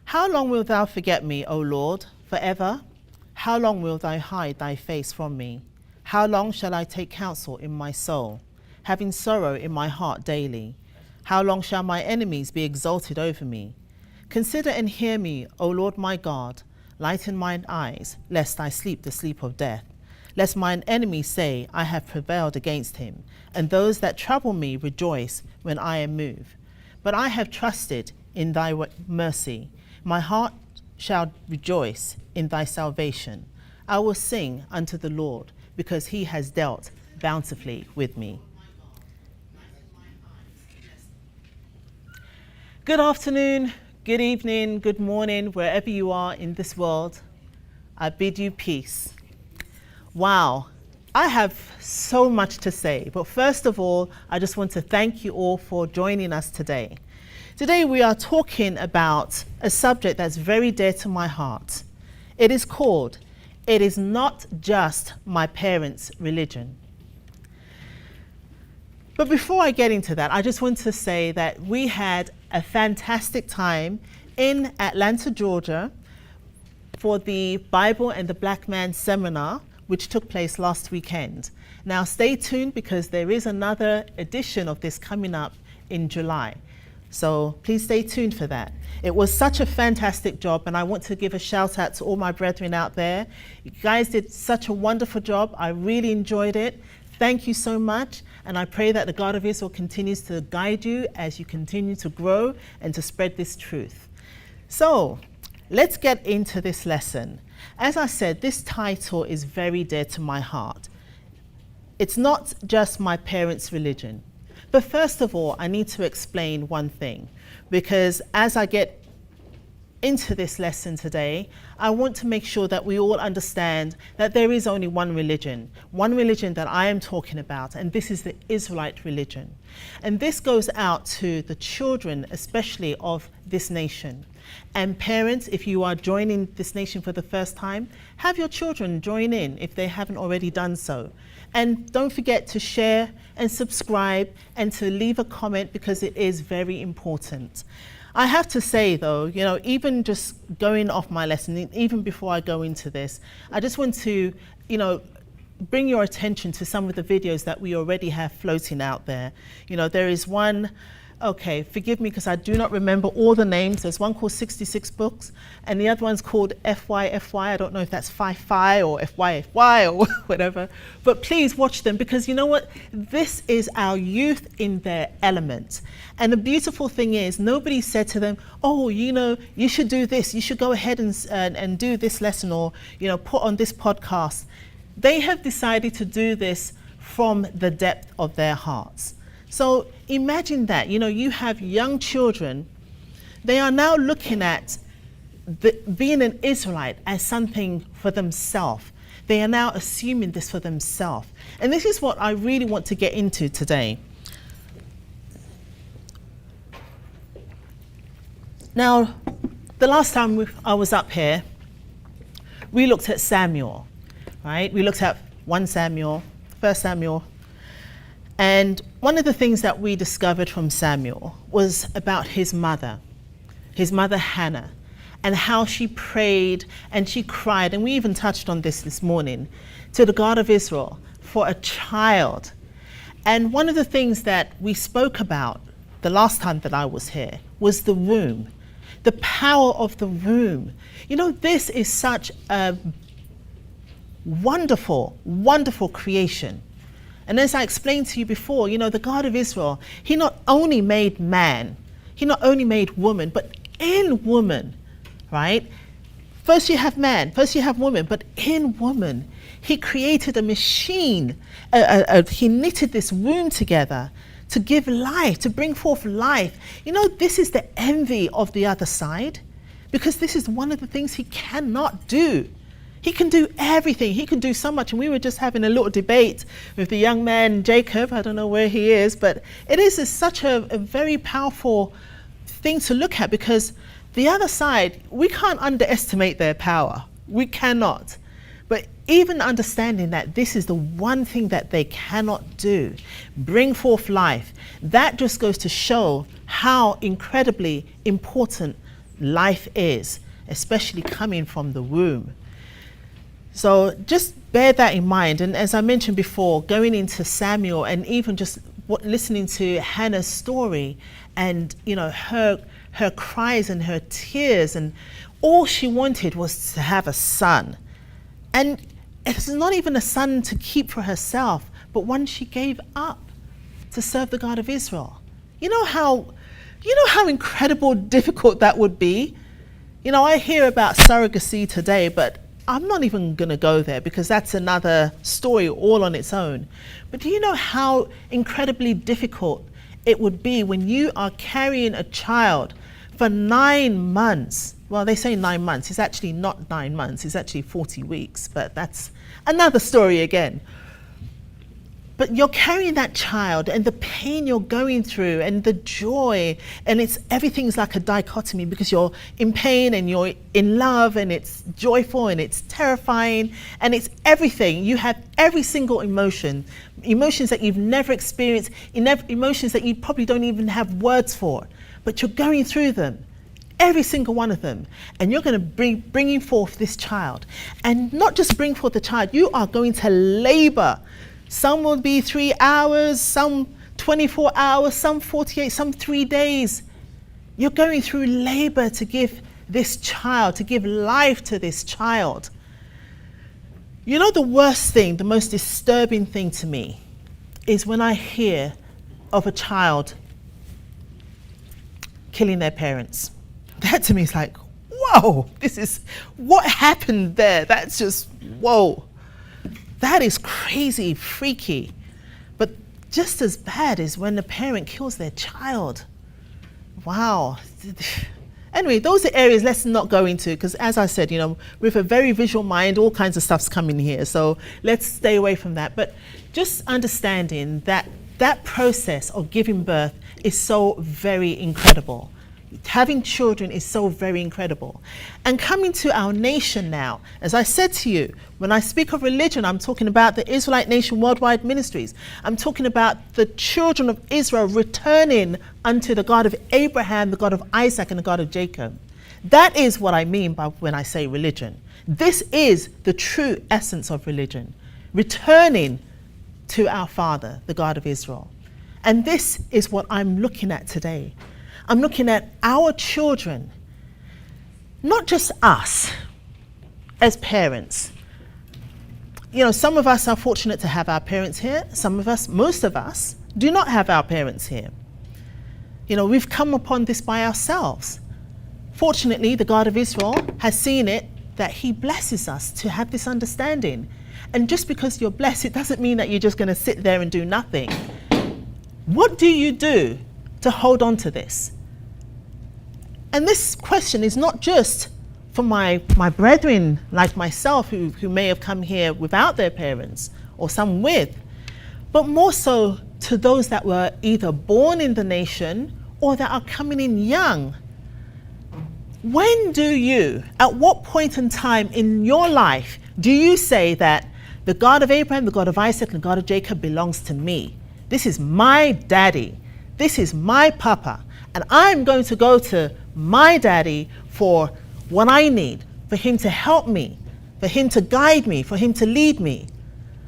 How long wilt thou forget me, O Lord, forever? How long wilt thou hide thy face from me? How long shall I take counsel in my soul, having sorrow in my heart daily? How long shall my enemies be exalted over me? Consider and hear me, O Lord my God. Lighten mine eyes, lest I sleep the sleep of death. Lest mine enemies say, I have prevailed against him, and those that trouble me rejoice when I am moved. But I have trusted in thy mercy. My heart shall rejoice in thy salvation. I will sing unto the Lord, because he has dealt bountifully with me. Good afternoon, good evening, good morning, wherever you are in this world. I bid you peace. Wow, I have so much to say, but first of all, I just want to thank you all for joining us today. Today we are talking about a subject that's very dear to my heart. It is called, It Is Not Just My Parents' Religion. But before I get into that, I just want to say that we had a fantastic time in Atlanta, Georgia, for the Bible and the Black Man seminar, which took place last weekend. Now stay tuned because there is another edition of this coming up in July. So please stay tuned for that. It was such a fantastic job, and I want to give a shout out to all my brethren out there. You guys did such a wonderful job. I really enjoyed it. Thank you so much. And I pray that the God of Israel continues to guide you as you continue to grow and to spread this truth. So let's get into this lesson. As I said, this title is very dear to my heart. It's not just my parents' religion. But first of all, I need to explain one thing, because as I get into this lesson today, I want to make sure that we all understand that there is only one religion that I am talking about, and this is the Israelite religion. And this goes out to the children, especially of this nation. And parents, if you are joining this nation for the first time, have your children join in if they haven't already done so. And don't forget to share and subscribe and to leave a comment, because it is very important. I have to say though, even just going off my lesson, even before I go into this, I just want to, bring your attention to some of the videos that we already have floating out there. There is one, okay, forgive me because I do not remember all the names. There's one called 66 Books, and the other one's called FYFY. I don't know if that's Fi-Fi or FYFY or whatever, but please watch them, because you know what? This is our youth in their element. And the beautiful thing is, nobody said to them, oh, you should do this, you should go ahead and do this lesson, or, put on this podcast. They have decided to do this from the depth of their hearts. So imagine that, you have young children, they are now looking at being an Israelite as something for themselves. They are now assuming this for themselves. And this is what I really want to get into today. Now, the last time I was up here, we looked at Samuel, right? We looked at 1 Samuel, 1 Samuel. And one of the things that we discovered from Samuel was about his mother Hannah, and how she prayed and she cried, and we even touched on this morning, to the God of Israel for a child. And one of the things that we spoke about the last time that I was here was the womb, the power of the womb. This is such a wonderful, wonderful creation. And as I explained to you before, the God of Israel, he not only made man, he not only made woman, but in woman, right? First you have man, first you have woman, but in woman, he created a machine. He knitted this womb together to give life, to bring forth life. This is the envy of the other side, because this is one of the things he cannot do. He can do everything. He can do so much. And we were just having a little debate with the young man, Jacob. I don't know where he is, but it is such a very powerful thing to look at, because the other side, we can't underestimate their power. We cannot. But even understanding that this is the one thing that they cannot do, bring forth life, that just goes to show how incredibly important life is, especially coming from the womb. So just bear that in mind. And as I mentioned before, going into Samuel and even just listening to Hannah's story and, her cries and her tears, and all she wanted was to have a son. And it's not even a son to keep for herself, but one she gave up to serve the God of Israel. You know how incredible difficult that would be? I hear about surrogacy today, but I'm not even going to go there because that's another story all on its own. But do you know how incredibly difficult it would be when you are carrying a child for 9 months? Well, they say 9 months. It's actually not 9 months. It's actually 40 weeks, but that's another story again. But you're carrying that child and the pain you're going through and the joy, and everything's like a dichotomy because you're in pain and you're in love, and it's joyful and it's terrifying and it's everything. You have every single emotions that you've never experienced, emotions that you probably don't even have words for, but you're going through them, every single one of them, and you're going to bringing forth this child. And not just bring forth the child, you are going to labor. Some will be 3 hours, some 24 hours, some 48, some 3 days. You're going through labor to give this child, to give life to this child. The worst thing, the most disturbing thing to me is when I hear of a child killing their parents. That to me is like, whoa, this is what happened there. That's just, whoa. That is crazy, freaky. But just as bad is when the parent kills their child. Wow. Anyway, those are areas let's not go into, because as I said, with a very visual mind, all kinds of stuff's coming here. So let's stay away from that. But just understanding that process of giving birth is so very incredible. Having children is so very incredible. And coming to our nation now, as I said to you, when I speak of religion, I'm talking about the Israelite Nation Worldwide Ministries. I'm talking about the children of Israel returning unto the God of Abraham, the God of Isaac, and the God of Jacob. That is what I mean by when I say religion. This is the true essence of religion, returning to our Father, the God of Israel. And this is what I'm looking at today. I'm looking at our children, not just us as parents. Some of us are fortunate to have our parents here. Some of us, most of us, do not have our parents here. We've come upon this by ourselves. Fortunately, the God of Israel has seen it that he blesses us to have this understanding. And just because you're blessed, it doesn't mean that you're just going to sit there and do nothing. What do you do to hold on to this? And this question is not just for my brethren like myself who may have come here without their parents, or some with, but more so to those that were either born in the nation or that are coming in young. At what point in time in your life do you say that the God of Abraham, the God of Isaac, and the God of Jacob belongs to me? This is my daddy. This is my papa. And I'm going to go to my daddy for what I need, for him to help me, for him to guide me, for him to lead me.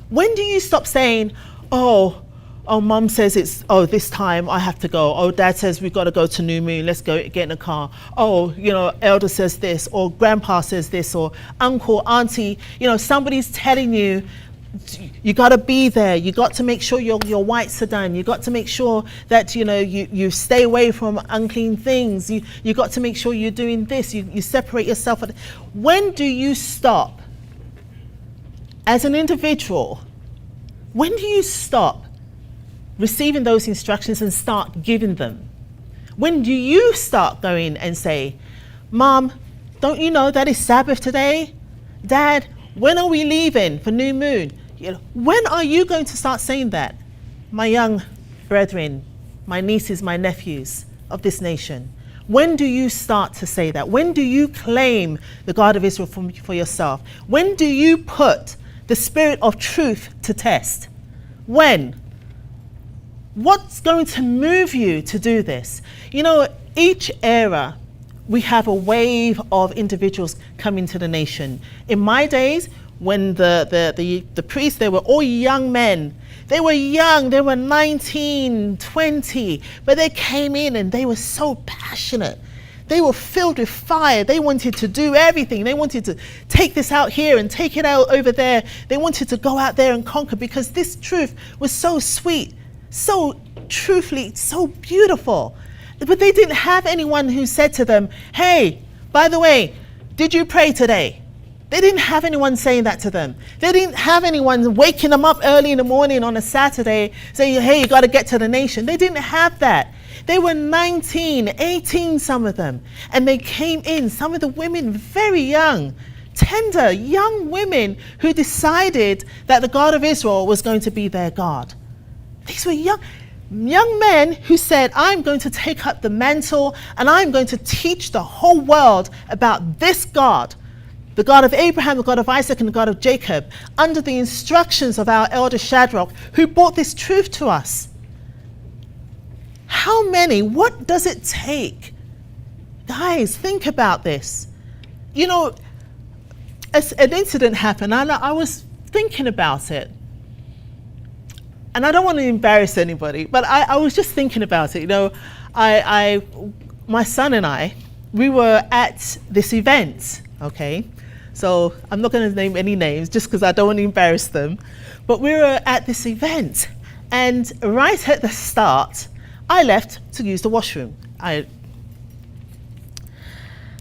When do you stop saying, oh, mom says this time I have to go. Oh, dad says we've got to go to New Moon. Let's go get in a car. Oh, elder says this, or grandpa says this, or uncle, auntie, somebody's telling you, you got to be there. You got to make sure your whites are done. You got to make sure that you stay away from unclean things. You got to make sure you're doing this. You separate yourself. When do you stop as an individual? When do you stop receiving those instructions and start giving them? When do you start going and say, Mom, don't you know that it's Sabbath today? Dad, when are we leaving for New Moon? When are you going to start saying that? My young brethren, my nieces, my nephews of this nation, when do you start to say that? When do you claim the God of Israel for yourself? When do you put the spirit of truth to test? When? What's going to move you to do this? Each era we have a wave of individuals coming to the nation. In my days, when the priests, they were all young men. They were young, they were 19, 20, but they came in and they were so passionate. They were filled with fire. They wanted to do everything. They wanted to take this out here and take it out over there. They wanted to go out there and conquer, because this truth was so sweet, so truthfully, so beautiful. But they didn't have anyone who said to them, hey, by the way, did you pray today? They didn't have anyone saying that to them. They didn't have anyone waking them up early in the morning on a Saturday saying, hey, you got to get to the nation. They didn't have that. They were 19, 18, some of them. And they came in, some of the women very young, tender, young women who decided that the God of Israel was going to be their God. These were young men who said, I'm going to take up the mantle and I'm going to teach the whole world about this God, the God of Abraham, the God of Isaac, and the God of Jacob, under the instructions of our elder Shadrach, who brought this truth to us. How many? What does it take? Guys, think about this. You know, as an incident happened, and I was thinking about it. And I don't want to embarrass anybody, but I was just thinking about it. You know, my son and I, we were at this event, okay? So I'm not going to name any names just because I don't want to embarrass them. But we were at this event, and right at the start, I left to use the washroom. And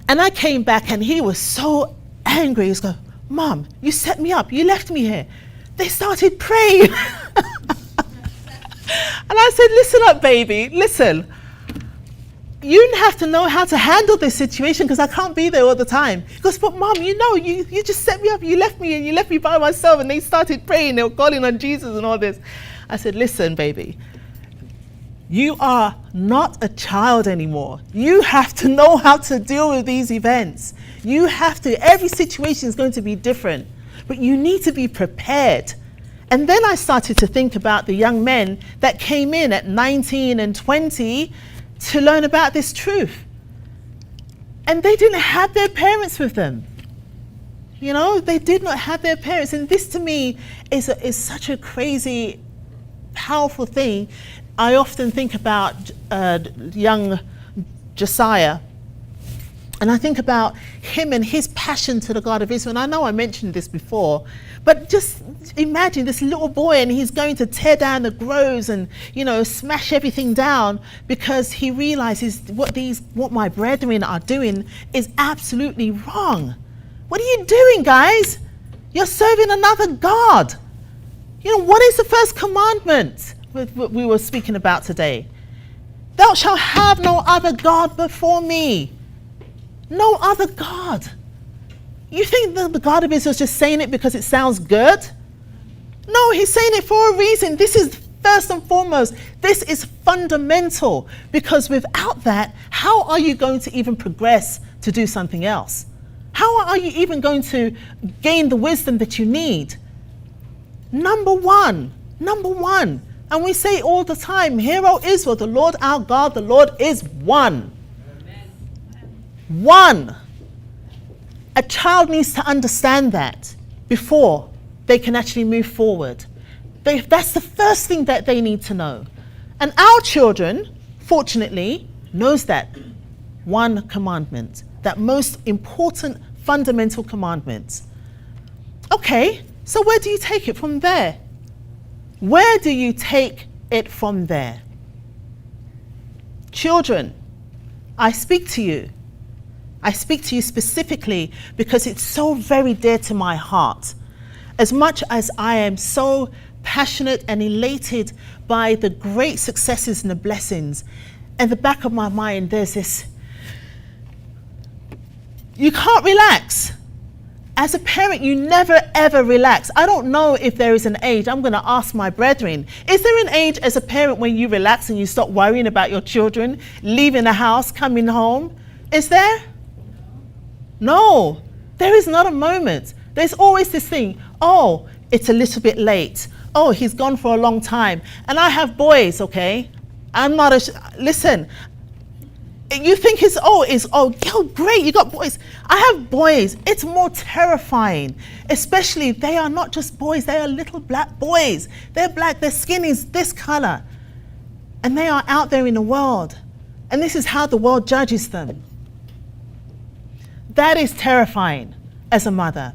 I came back and he was so angry. He was going, Mom, you set me up. You left me here. They started praying. And I said, listen up, baby, listen. You have to know how to handle this situation because I can't be there all the time. He goes, but Mom, you know, you just set me up. You left me and you left me by myself. And they started praying. They were calling on Jesus and all this. I said, listen, baby. You are not a child anymore. You have to know how to deal with these events. You have to, every situation is going to be different, but you need to be prepared. And then I started to think about the young men that came in at 19 and 20 to learn about this truth. And they didn't have their parents with them. You know, they did not have their parents. And this to me is such a crazy, powerful thing. I often think about young Josiah, and I think about him and his passion to the God of Israel. And I know I mentioned this before, but just imagine this little boy and he's going to tear down the groves and, you know, smash everything down because he realizes what my brethren are doing is absolutely wrong. What are you doing, guys? You're serving another God. You know, what is the first commandment we were speaking about today? Thou shalt have no other God before me. No other God. You think that the God of Israel is just saying it because it sounds good? No, he's saying it for a reason. This is first and foremost. This is fundamental, because without that, how are you going to even progress to do something else? How are you even going to gain the wisdom that you need? Number one. And we say all the time, hear, O Israel, the Lord our God, the Lord is one. One. A child needs to understand that before they can actually move forward. That's the first thing that they need to know. And our children, fortunately, knows that one commandment, that most important fundamental commandment. Okay, so where do you take it from there? Where do you take it from there? Children, I speak to you. I speak to you specifically because it's so very dear to my heart. As much as I am so passionate and elated by the great successes and the blessings, in the back of my mind there's this, you can't relax. As a parent, you never ever relax. I don't know if there is an age. I'm going to ask my brethren. Is there an age as a parent when you relax and you stop worrying about your children, leaving the house, coming home? Is there? No, there is not a moment. There's always this thing, oh, it's a little bit late. Oh, he's gone for a long time. And I have boys, okay? I'm not listen, You think great, you got boys. I have boys. It's more terrifying, especially they are not just boys, they are little black boys. They're black, their skin is this color, and they are out there in the world, and this is how the world judges them. That is terrifying as a mother.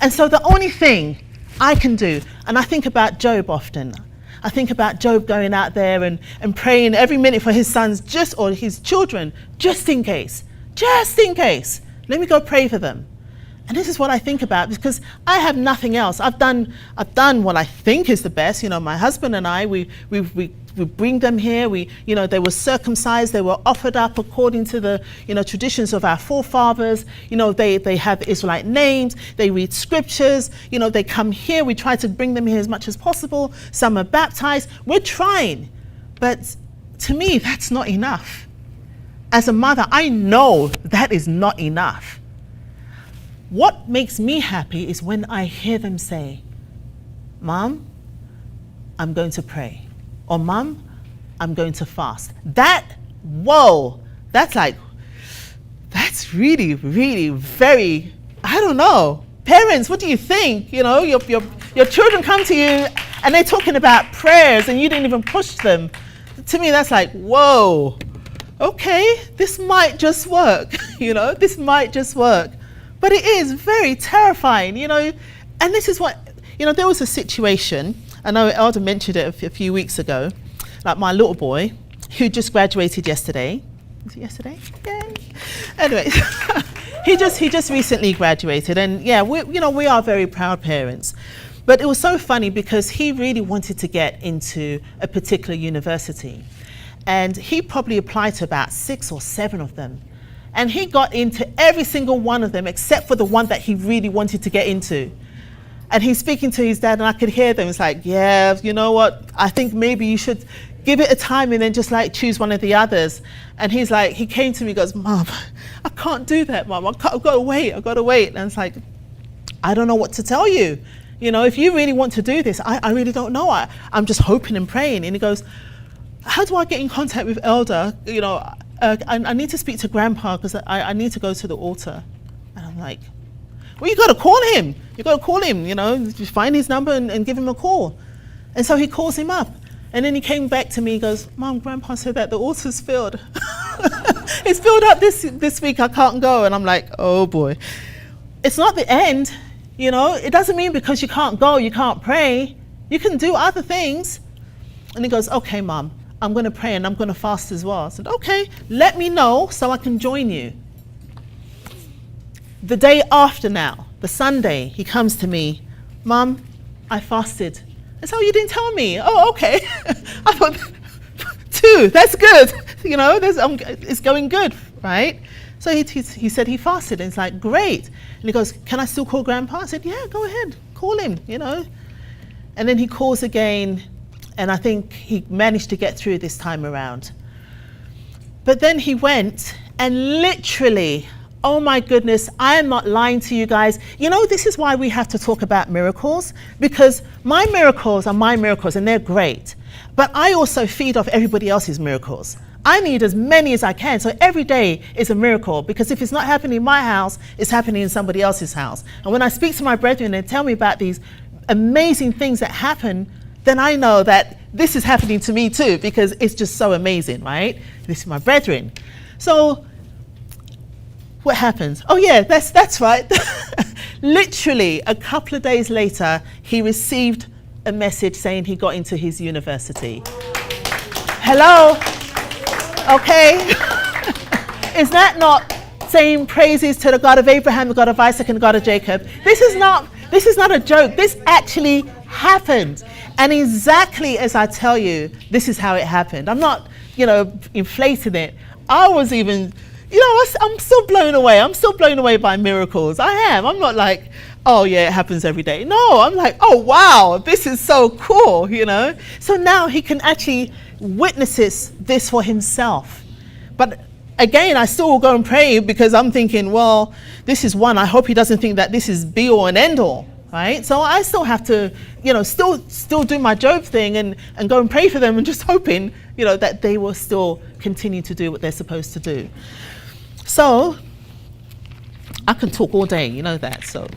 And so the only thing I can do, and I think about Job often, I think about Job going out there and praying every minute for his sons, or his children, just in case. Let me go pray for them. And this is what I think about, because I have nothing else. I've done what I think is the best. My husband and I, we bring them here. They were circumcised. They were offered up according to the, traditions of our forefathers. They have Israelite names. They read scriptures. They come here. We try to bring them here as much as possible. Some are baptized. We're trying. But to me, that's not enough. As a mother, I know that is not enough. What makes me happy is when I hear them say, Mom, I'm going to pray. Or Mom, I'm going to fast. That's really, really very, I don't know. Parents, what do you think? Your children come to you and they're talking about prayers and you didn't even push them. To me, that's like, whoa, okay, this might just work. This might just work. But it is very terrifying, and this is what, there was a situation, I know Elder mentioned it a few weeks ago, like my little boy, who just graduated yesterday. Was it yesterday? Yay. Anyway, he just recently graduated, and yeah, we are very proud parents. But it was so funny because he really wanted to get into a particular university. And he probably applied to about 6 or 7 of them. And he got into every single one of them except for the one that he really wanted to get into. And he's speaking to his dad, and I could hear them. It's like, yeah, you know what? I think maybe you should give it a time and then just choose one of the others. And he's like, he came to me, goes, Mom, I can't do that, Mom. I've got to wait. And it's like, I don't know what to tell you. If you really want to do this, I really don't know. I'm just hoping and praying. And he goes, how do I get in contact with Elder? I need to speak to Grandpa because I need to go to the altar. And I'm like, well, you got to call him. You find his number and give him a call. And so he calls him up. And then he came back to me, he goes, Mom, Grandpa said that the altar's filled. It's filled up this week, I can't go. And I'm like, oh boy. It's not the end, It doesn't mean because you can't go, you can't pray. You can do other things. And he goes, okay, Mom, I'm going to pray and I'm going to fast as well. I said, okay, let me know so I can join you. The day after now, the Sunday, he comes to me, Mom, I fasted. I said, oh, you didn't tell me. Oh, okay. I thought, 2, that's good. It's going good, right? So he said he fasted, and it's like, great. And he goes, can I still call Grandpa? I said, yeah, go ahead, call him, And then he calls again, and I think he managed to get through this time around. But then he went and literally, oh my goodness, I am not lying to you guys. This is why we have to talk about miracles, because my miracles are my miracles and they're great. But I also feed off everybody else's miracles. I need as many as I can. So every day is a miracle, because if it's not happening in my house, it's happening in somebody else's house. And when I speak to my brethren and they tell me about these amazing things that happen, then I know that this is happening to me too, because it's just so amazing, right? This is my brethren. So what happens? Oh yeah, that's right. Literally a couple of days later, he received a message saying he got into his university. Hello? Okay. Is that not saying praises to the God of Abraham, the God of Isaac, and the God of Jacob? This is not a joke. This actually happened. And exactly as I tell you, this is how it happened. I'm not, inflating it. I was even, I'm still blown away. I'm still blown away by miracles. I am. I'm not like, oh yeah, it happens every day. No, I'm like, oh wow, this is so cool, So now he can actually witness this for himself. But again, I still will go and pray, because I'm thinking, well, this is one. I hope he doesn't think that this is be all and end all. right? So I still have to, still do my Job thing and go and pray for them and just hoping, that they will still continue to do what they're supposed to do. So I can talk all day, you know that. So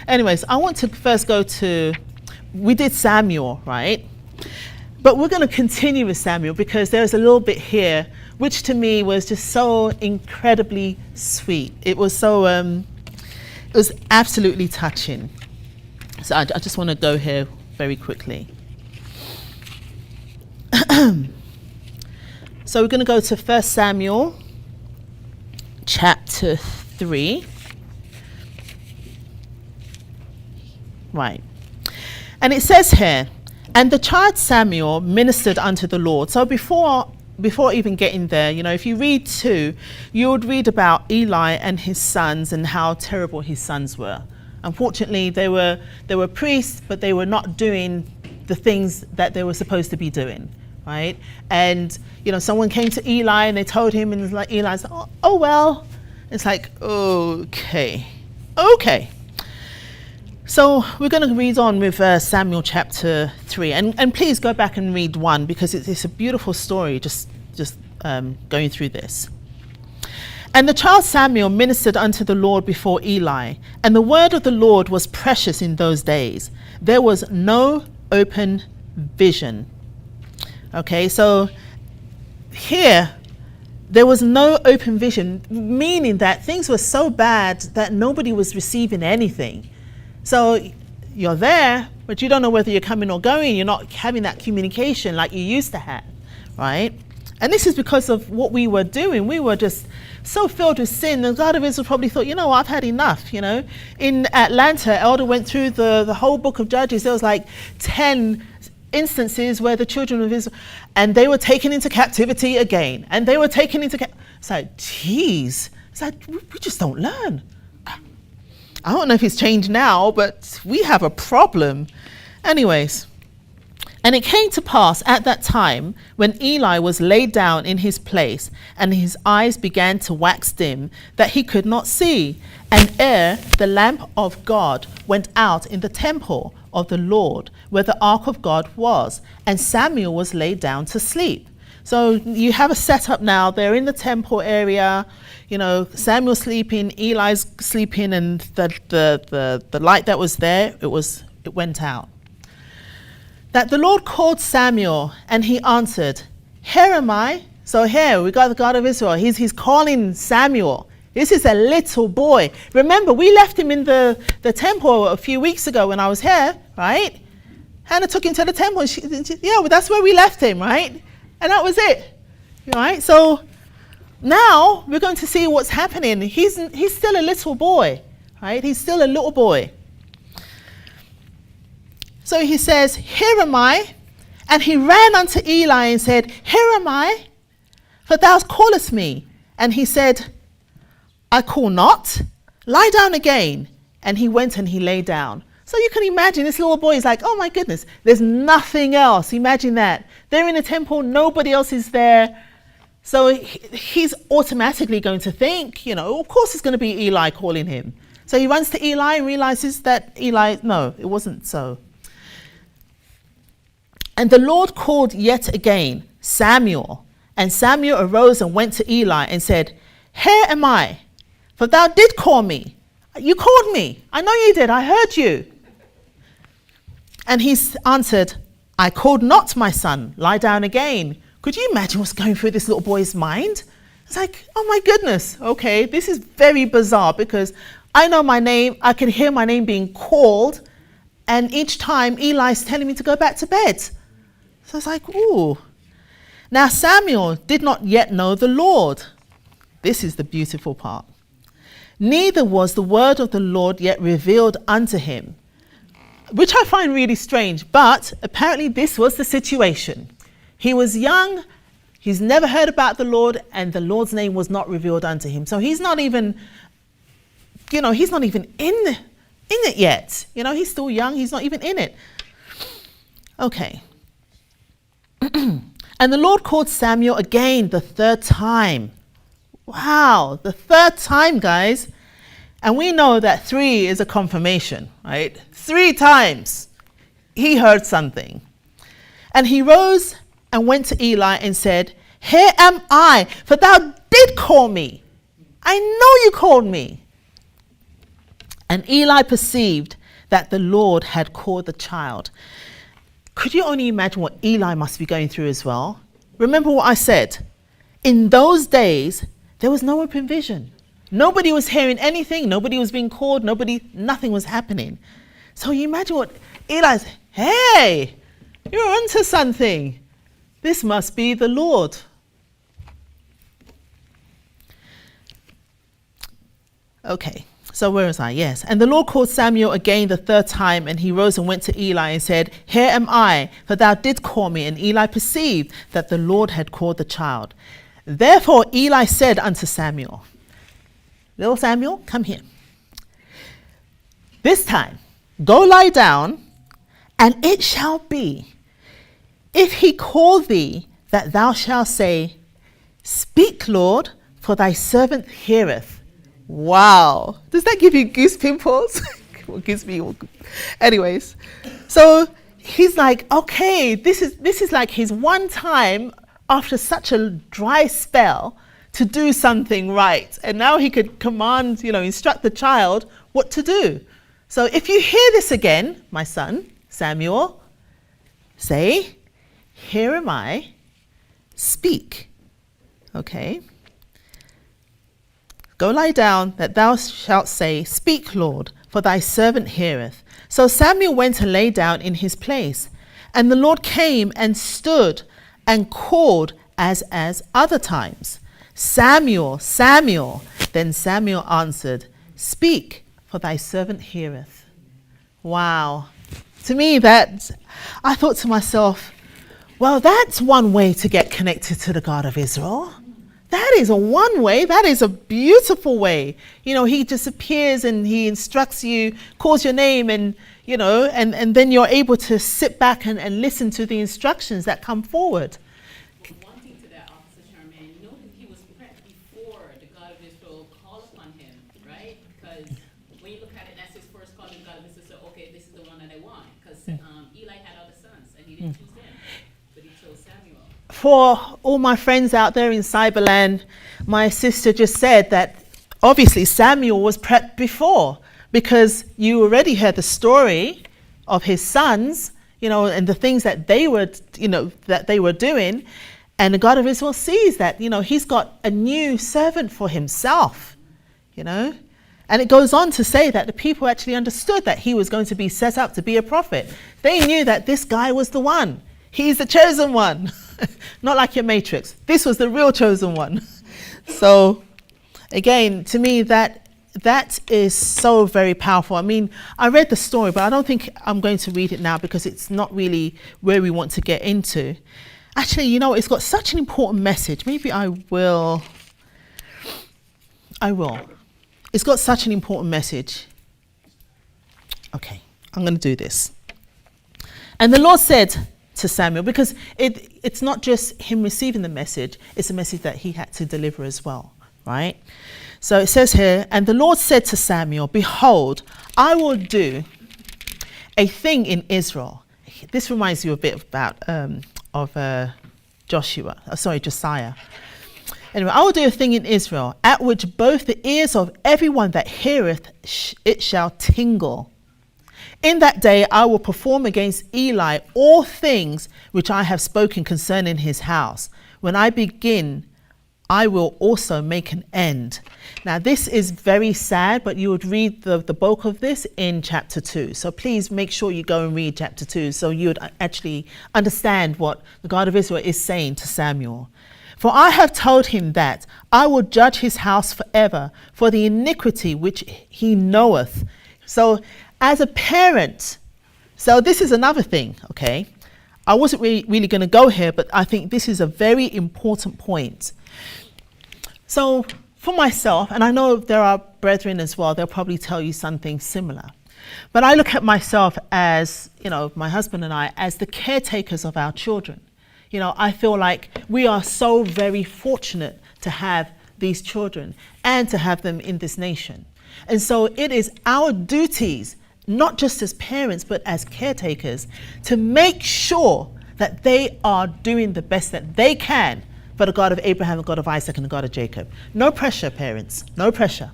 anyways, I want to first go to, we did Samuel, right? But we're going to continue with Samuel because there's a little bit here which to me was just so incredibly sweet. It was so, it was absolutely touching. So I just want to go here very quickly. So we're going to go to 1 Samuel chapter 3. Right. And it says here, and the child Samuel ministered unto the Lord. So before even getting there, if you read 2, you would read about Eli and his sons and how terrible his sons were. Unfortunately, they were priests, but they were not doing the things that they were supposed to be doing, right? And, someone came to Eli and they told him, and Eli's like, oh well. It's like, okay. So we're going to read on with Samuel chapter 3, and please go back and read 1 because it's a beautiful story. Just going through this. And the child Samuel ministered unto the Lord before Eli, and the word of the Lord was precious in those days. There was no open vision. Okay, so here there was no open vision, meaning that things were so bad that nobody was receiving anything. So you're there, but you don't know whether you're coming or going. You're not having that communication like you used to have, right? And this is because of what we were doing. We were just so filled with sin. The God of Israel probably thought, I've had enough, In Atlanta, Elder went through the whole book of Judges. There was like 10 instances where the children of Israel, and they were taken into captivity again. And they were taken into It's like, geez. It's like, we just don't learn. I don't know if it's changed now, but we have a problem. Anyways. And it came to pass at that time when Eli was laid down in his place and his eyes began to wax dim that he could not see. And ere the lamp of God went out in the temple of the Lord where the ark of God was, and Samuel was laid down to sleep. So you have a setup now. They're in the temple area. Samuel's sleeping, Eli's sleeping, and the light that was there, it went out. That the Lord called Samuel, and he answered, here am I. So here we got the God of Israel. He's calling Samuel. This is a little boy. Remember, we left him in the temple a few weeks ago when I was here, right? Hannah took him to the temple. That's where we left him, right? And that was it, right? So now we're going to see what's happening. He's still a little boy, right? He's still a little boy. So he says, here am I. And he ran unto Eli and said, here am I, for thou callest me. And he said, I call not. Lie down again. And he went and he lay down. So you can imagine this little boy is like, oh my goodness, there's nothing else. Imagine that. They're in a temple, nobody else is there. So he's automatically going to think, of course it's going to be Eli calling him. So he runs to Eli and realizes that no, it wasn't so. And the Lord called yet again, Samuel. And Samuel arose and went to Eli and said, here am I, for thou did call me. You called me. I know you did. I heard you. And he answered, I called not, my son. Lie down again. Could you imagine what's going through this little boy's mind? It's like, oh my goodness. Okay, this is very bizarre because I know my name. I can hear my name being called. And each time Eli's telling me to go back to bed. So it's like, ooh. Now Samuel did not yet know the Lord. This is the beautiful part. Neither was the word of the Lord yet revealed unto him, which I find really strange. But apparently this was the situation. He was young. He's never heard about the Lord, and the Lord's name was not revealed unto him. So he's not even, he's not even in it yet. He's still young. He's not even in it. Okay. And the Lord called Samuel again the third time. Wow, the third time, guys. And we know that 3 is a confirmation, right? 3 times he heard something. And he rose and went to Eli and said, "Here am I, for thou did call me. I know you called me." And Eli perceived that the Lord had called the child. Could you only imagine what Eli must be going through as well? Remember what I said. In those days, there was no open vision. Nobody was hearing anything. Nobody was being called. Nothing was happening. So you imagine what Eli's, "Hey, you're onto something. This must be the Lord." Okay, so where was I? Yes. And the Lord called Samuel again the 3rd time, and he rose and went to Eli and said, "Here am I, for thou did call me." And Eli perceived that the Lord had called the child. Therefore Eli said unto Samuel, "Little Samuel, come here. This time, go lie down, and it shall be, if he call thee, that thou shalt say, Speak, Lord, for thy servant heareth." Wow. Does that give you goose pimples? Well, gives me all. Anyways, so he's like, okay, this is like his one time after such a dry spell to do something right. And now he could command, instruct the child what to do. So if you hear this again, my son, Samuel, say, "Here am I, speak." Okay. Go lie down, that thou shalt say, "Speak, Lord, for thy servant heareth." So Samuel went and lay down in his place. And the Lord came and stood and called as other times, "Samuel, Samuel." Then Samuel answered, "Speak, for thy servant heareth." Wow. To me, I thought to myself, well, that's one way to get connected to the God of Israel. That is one way. That is a beautiful way. He just appears and he instructs you, calls your name, and then you're able to sit back and listen to the instructions that come forward. One thing to that, Officer Charmaine, that he was prepped before the God of Israel called upon him, right? Because when you look at it, that's his first call to God of Israel. So, okay, this is the one that I want. Because Eli had other sons, and he didn't choose them, but he chose Samuel. For all my friends out there in Cyberland, my sister just said that obviously Samuel was prepped before, because you already heard the story of his sons, and the things that they were doing. And the God of Israel sees that, he's got a new servant for himself, And it goes on to say that the people actually understood that he was going to be set up to be a prophet. They knew that this guy was the one. He's the chosen one. Not like your Matrix. This was the real chosen one. So again, to me, that is so very powerful. I mean, I read the story, but I don't think I'm going to read it now because it's not really where we want to get into. Actually, it's got such an important message. Maybe I will. It's got such an important message. Okay, I'm going to do this. And the Lord said to Samuel, because it's not just him receiving the message, it's a message that he had to deliver as well, right? So it says here, and the Lord said to Samuel, "Behold, I will do a thing in Israel." This reminds you a bit of Josiah. Anyway, "I will do a thing in Israel, at which both the ears of everyone that heareth it shall tingle. In that day I will perform against Eli all things which I have spoken concerning his house. When I begin, I will also make an end." Now this is very sad, but you would read the bulk of this in chapter 2. So please make sure you go and read chapter 2 so you would actually understand what the God of Israel is saying to Samuel. "For I have told him that I will judge his house forever for the iniquity which he knoweth." So as a parent, so this is another thing, okay? I wasn't really going to go here, but I think this is a very important point. So for myself, and I know there are brethren as well, they'll probably tell you something similar. But I look at myself as, my husband and I, as the caretakers of our children. I feel like we are so very fortunate to have these children and to have them in this nation. And so it is our duties, not just as parents, but as caretakers, to make sure that they are doing the best that they can for the God of Abraham, the God of Isaac, and the God of Jacob. No pressure, parents, no pressure.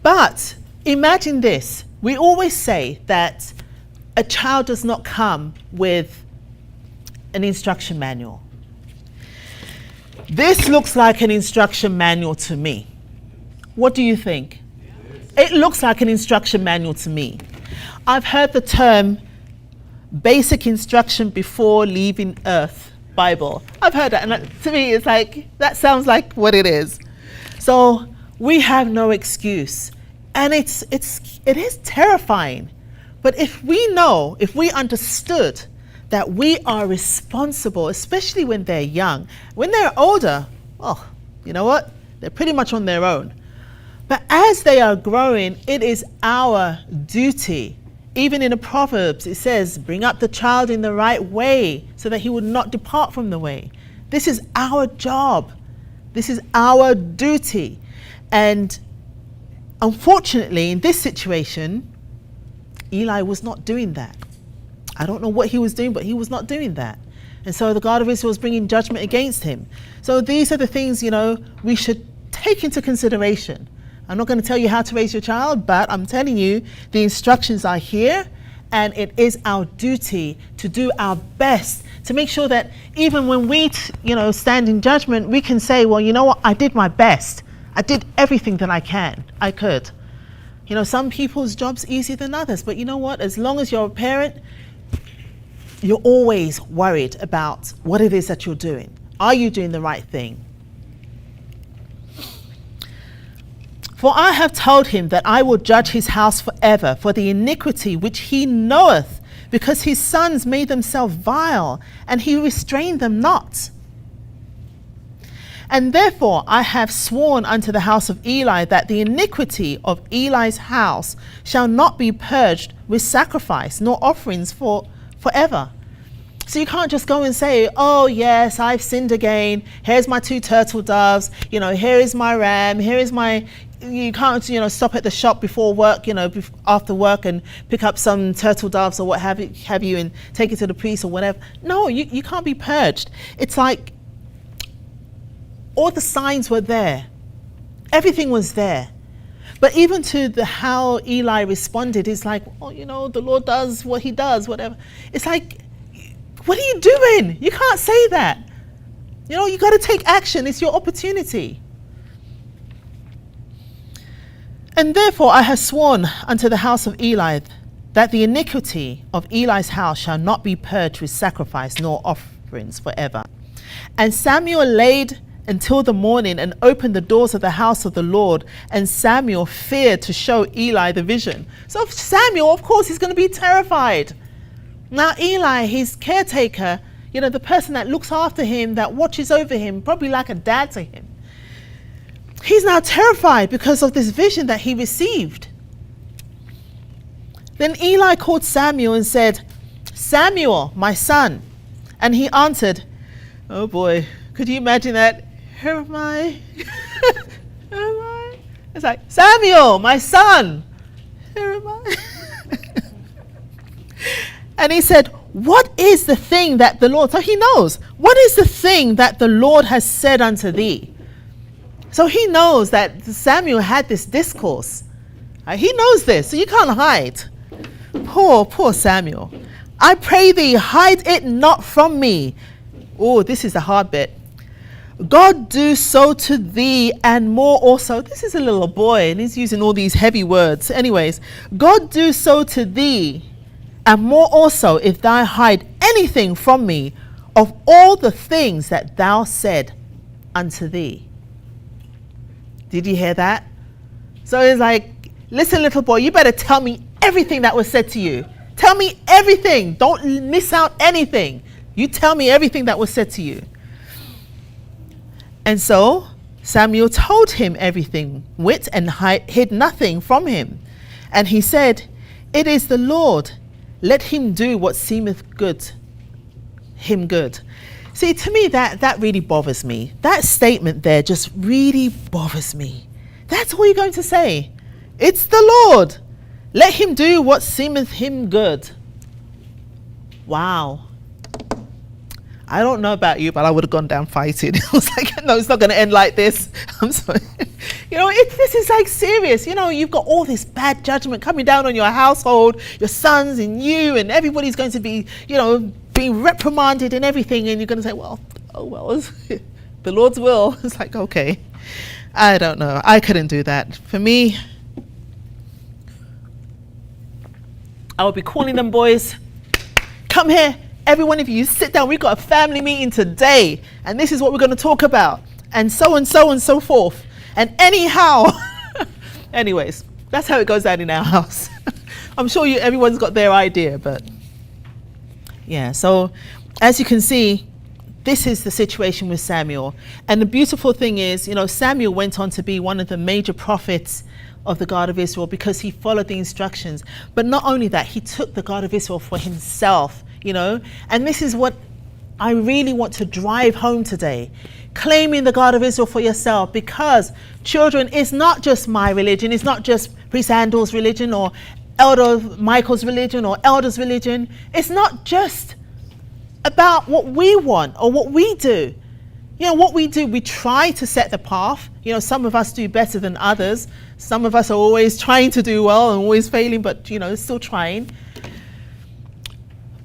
But imagine this. We always say that a child does not come with an instruction manual. This looks like an instruction manual to me. What do you think? It looks like an instruction manual to me. I've heard the term basic instruction before leaving earth Bible. I've heard that, and to me it's like, that sounds like what it is. So we have no excuse. And it is terrifying. But if we understood that we are responsible, especially when they're young. When they're older, well, you know what? They're pretty much on their own. But as they are growing, it is our duty. Even in the Proverbs, it says, bring up the child in the right way so that he would not depart from the way. This is our job. This is our duty. And unfortunately, in this situation, Eli was not doing that. I don't know what he was doing, but he was not doing that. And so the God of Israel was bringing judgment against him. So these are the things, we should take into consideration. I'm not going to tell you how to raise your child, but I'm telling you, the instructions are here, and it is our duty to do our best to make sure that even when we, stand in judgment, we can say, well, you know what? I did my best. I did everything that I could. Some people's job's easier than others, but you know what? As long as you're a parent, you're always worried about what it is that you're doing. Are you doing the right thing? For I have told him that I will judge his house forever for the iniquity which he knoweth, because his sons made themselves vile, and he restrained them not. And therefore I have sworn unto the house of Eli that the iniquity of Eli's house shall not be purged with sacrifice nor offerings forever. So you can't just go and say, oh yes, I've sinned again. Here's my 2 turtle doves. Here is my ram. You can't, stop at the shop before work, after work and pick up some turtle doves or what have you and take it to the priest or whatever. No, you can't be purged. It's like all the signs were there. Everything was there. But even to how Eli responded, it's like, oh, the Lord does what he does, whatever. It's like, what are you doing? You can't say that. You got to take action. It's your opportunity. And therefore I have sworn unto the house of Eli that the iniquity of Eli's house shall not be purged with sacrifice nor offerings forever. And Samuel laid until the morning and opened the doors of the house of the Lord, and Samuel feared to show Eli the vision. So Samuel, of course, is going to be terrified. Now Eli, his caretaker, the person that looks after him, that watches over him, probably like a dad to him. He's now terrified because of this vision that he received. Then Eli called Samuel and said, Samuel, my son. And he answered, oh boy, could you imagine that? Here am I. Here am I. It's like, Samuel, my son. Here am I. And he said, what is the thing that the Lord, so he knows, what is the thing that the Lord has said unto thee? So he knows that Samuel had this discourse. He knows this, so you can't hide. Poor Samuel. I pray thee, hide it not from me. Oh, this is the hard bit. God do so to thee and more also. This is a little boy and he's using all these heavy words. Anyways, God do so to thee and more also if thou hide anything from me of all the things that thou said unto thee. Did you hear that? So it's like, listen, little boy, you better tell me everything that was said to you. Tell me everything. Don't miss out anything. You tell me everything that was said to you. And so Samuel told him everything, wit and hid nothing from him. And he said, it is the Lord. Let him do what seemeth good, him good. See, to me, that really bothers me. That statement there just really bothers me. That's all you're going to say. It's the Lord. Let him do what seemeth him good. Wow. I don't know about you, but I would have gone down fighting. I was like, no, it's not going to end like this. I'm sorry. This is like serious. You've got all this bad judgment coming down on your household, your sons and you, and everybody's going to be, being reprimanded and everything. And you're going to say, well, the Lord's will. It's like, okay, I don't know. I couldn't do that. For me, I would be calling them boys, come here. Every one of you sit down. We've got a family meeting today, and this is what we're going to talk about, and so and so and so forth. And anyhow, anyways, that's how it goes down in our house. I'm sure everyone's got their idea, but yeah. So as you can see, this is the situation with Samuel. And the beautiful thing is, Samuel went on to be one of the major prophets of the God of Israel because he followed the instructions. But not only that, he took the God of Israel for himself. And this is what I really want to drive home today. Claiming the God of Israel for yourself, because children, it's not just my religion. It's not just Priest Andel's religion or Elder Michael's religion or Elder's religion. It's not just about what we want or what we do. What we do, we try to set the path. Some of us do better than others. Some of us are always trying to do well and always failing, but, still trying.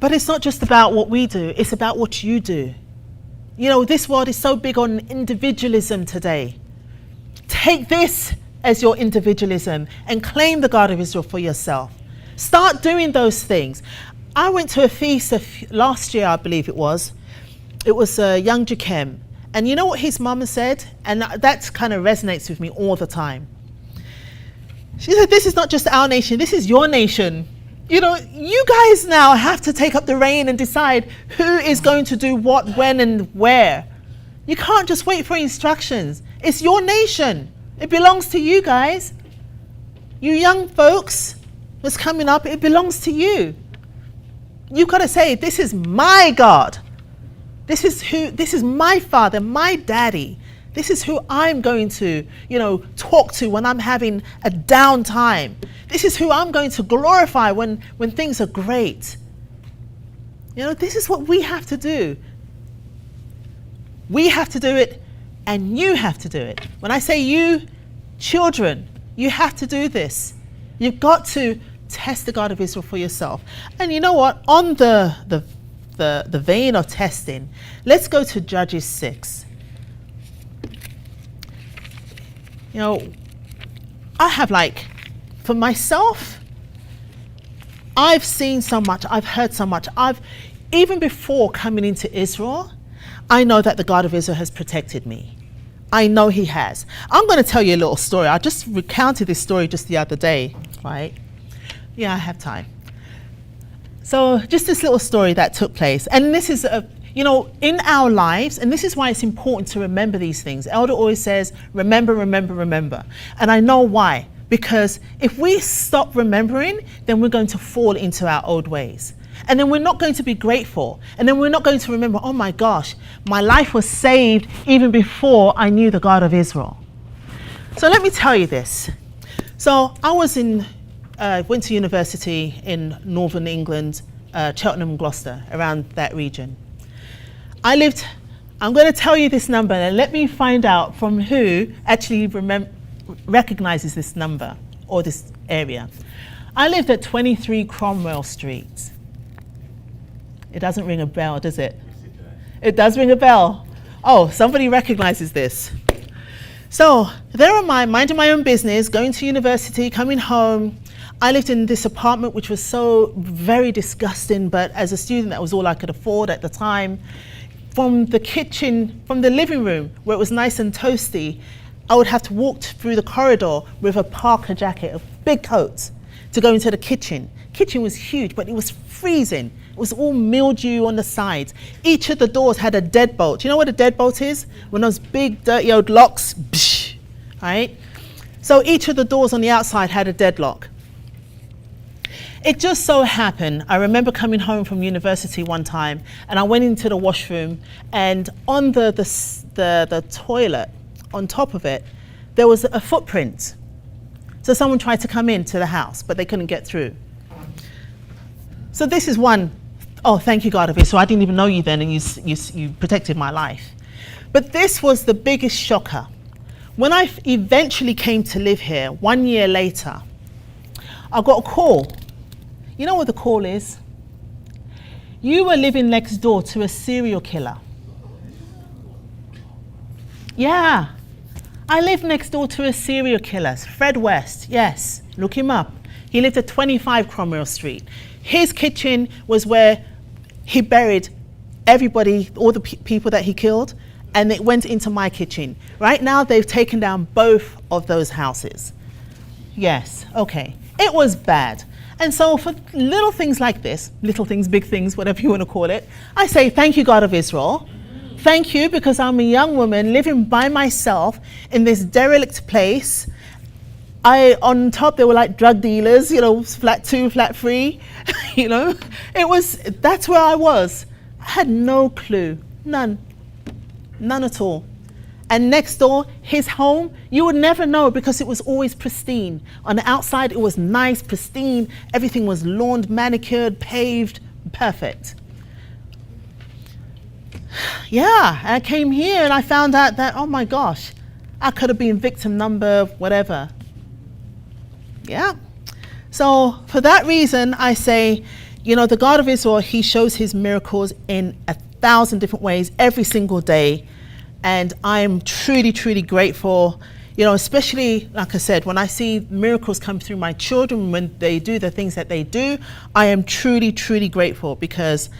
But it's not just about what we do, it's about what you do. This world is so big on individualism today. Take this as your individualism and claim the God of Israel for yourself. Start doing those things. I went to a feast last year, I believe it was. It was young Jachem. And you know what his mama said? And that kind of resonates with me all the time. She said, this is not just our nation, this is your nation. You guys now have to take up the reign and decide who is going to do what, when, and where. You can't just wait for instructions. It's your nation. It belongs to you guys. You young folks that's coming up, it belongs to you. You've got to say, this is my God. This is my father, my daddy. This is who I'm going to, talk to when I'm having a down time. This is who I'm going to glorify when things are great. This is what we have to do. We have to do it, and you have to do it. When I say you, children, you have to do this. You've got to test the God of Israel for yourself. And you know what? On the vein of testing, let's go to Judges 6. I have for myself, I've seen so much, I've heard so much. Even before coming into Israel, I know that the God of Israel has protected me. I know he has. I'm going to tell you a little story. I just recounted this story just the other day, right? Yeah, I have time. So just this little story that took place. And this is in our lives, and this is why it's important to remember these things. Elder always says, remember, remember, remember. And I know why. Because if we stop remembering, then we're going to fall into our old ways. And then we're not going to be grateful. And then we're not going to remember, oh my gosh, my life was saved even before I knew the God of Israel. So let me tell you this. So I went to university in northern England, Cheltenham, Gloucester, around that region. I'm going to tell you this number, and let me find out from who actually recognizes this number or this area. I lived at 23 Cromwell Street. It doesn't ring a bell, does it? It does ring a bell. Oh, somebody recognizes this. So there am I, minding my own business, going to university, coming home. I lived in this apartment, which was so very disgusting, but as a student, that was all I could afford at the time. From the kitchen, from the living room, where it was nice and toasty, I would have to walk through the corridor with a parka jacket, a big coat, to go into the kitchen. Kitchen was huge, but it was freezing. It was all mildew on the sides. Each of the doors had a deadbolt. Do you know what a deadbolt is? When those big dirty old locks, right? So each of the doors on the outside had a deadlock. It just so happened, I remember coming home from university one time, and I went into the washroom, and on the toilet, on top of it, there was a footprint. So someone tried to come into the house, but they couldn't get through. So this is one, oh, thank you, God of Israel. I didn't even know you then, and you protected my life. But this was the biggest shocker. When I eventually came to live here, 1 year later, I got a call. You know what the call is? You were living next door to a serial killer. Yeah, I lived next door to a serial killer, Fred West. Yes, look him up. He lived at 25 Cromwell Street. His kitchen was where he buried everybody, all the people that he killed, and it went into my kitchen. Right now, they've taken down both of those houses. Yes, okay. It was bad. And so for little things like this, little things, big things, whatever you want to call it, I say, thank you, God of Israel. Thank you, because I'm a young woman living by myself in this derelict place. On top, there were like drug dealers, flat 2, flat 3, that's where I was. I had no clue, none at all. And next door, his home, you would never know because it was always pristine. On the outside, it was nice, pristine. Everything was lawned, manicured, paved, perfect. Yeah, I came here and I found out that, oh my gosh, I could have been victim number whatever. Yeah. So for that reason, I say, the God of Israel, he shows his miracles in 1,000 different ways every single day. And I'm truly, truly grateful, especially, like I said, when I see miracles come through my children, when they do the things that they do, I am truly, truly grateful because,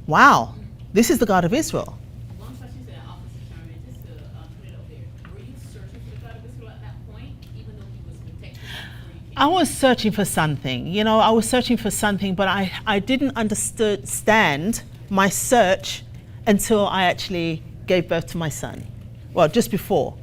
wow, this is the God of Israel. One question to that, Officer Sherman, just to put it up there. Were you searching for the God of Israel at that point, even though he was protecting you before you came? I was searching for something, I was searching for something, but I didn't understand my search until I actually gave birth to my son. Well, just before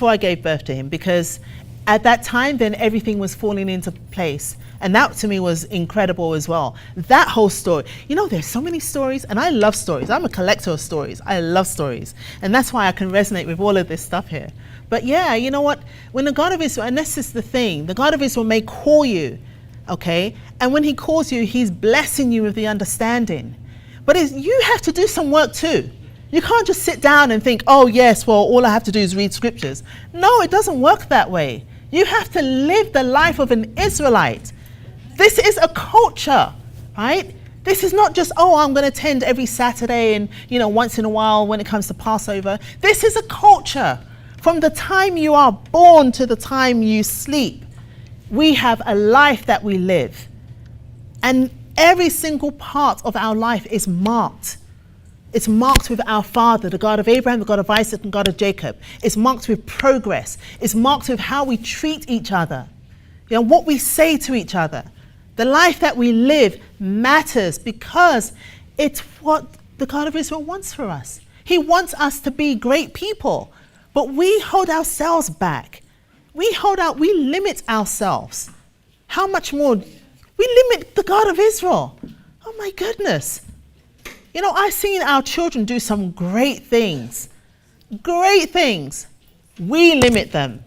I gave birth to him, because at that time then everything was falling into place, and that to me was incredible as well. That whole story, there's so many stories, and I love stories. I'm a collector of stories. I love stories, and that's why I can resonate with all of this stuff here. But yeah, you know what, when the God of Israel, and this is the thing, the God of Israel may call you, okay, and when he calls you, he's blessing you with the understanding, but you have to do some work too. You can't just sit down and think, oh yes, well, all I have to do is read scriptures. No, it doesn't work that way. You have to live the life of an Israelite. This is a culture, right? This is not just, oh, I'm going to attend every Saturday and, once in a while when it comes to Passover. This is a culture. From the time you are born to the time you sleep, we have a life that we live. And every single part of our life is marked. It's marked with our Father, the God of Abraham, the God of Isaac, and God of Jacob. It's marked with progress. It's marked with how we treat each other, what we say to each other. The life that we live matters because it's what the God of Israel wants for us. He wants us to be great people, but we hold ourselves back. We limit ourselves. How much more? We limit the God of Israel. Oh my goodness. I've seen our children do some great things. Great things. We limit them.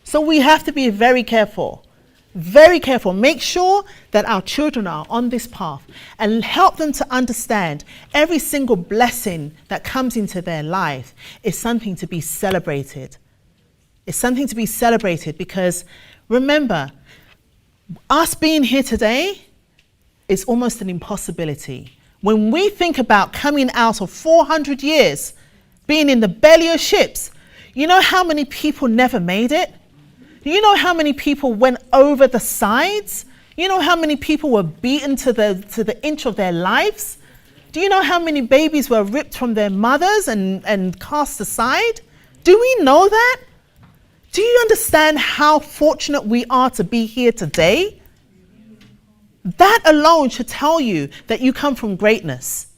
So we have to be very careful. Very careful. Make sure that our children are on this path and help them to understand every single blessing that comes into their life is something to be celebrated. It's something to be celebrated because remember, us being here today is almost an impossibility. When we think about coming out of 400 years, being in the belly of ships, you know how many people never made it? Do you know how many people went over the sides? You know how many people were beaten to the inch of their lives? Do you know how many babies were ripped from their mothers and cast aside? Do we know that? Do you understand how fortunate we are to be here today? That alone should tell you that you come from greatness.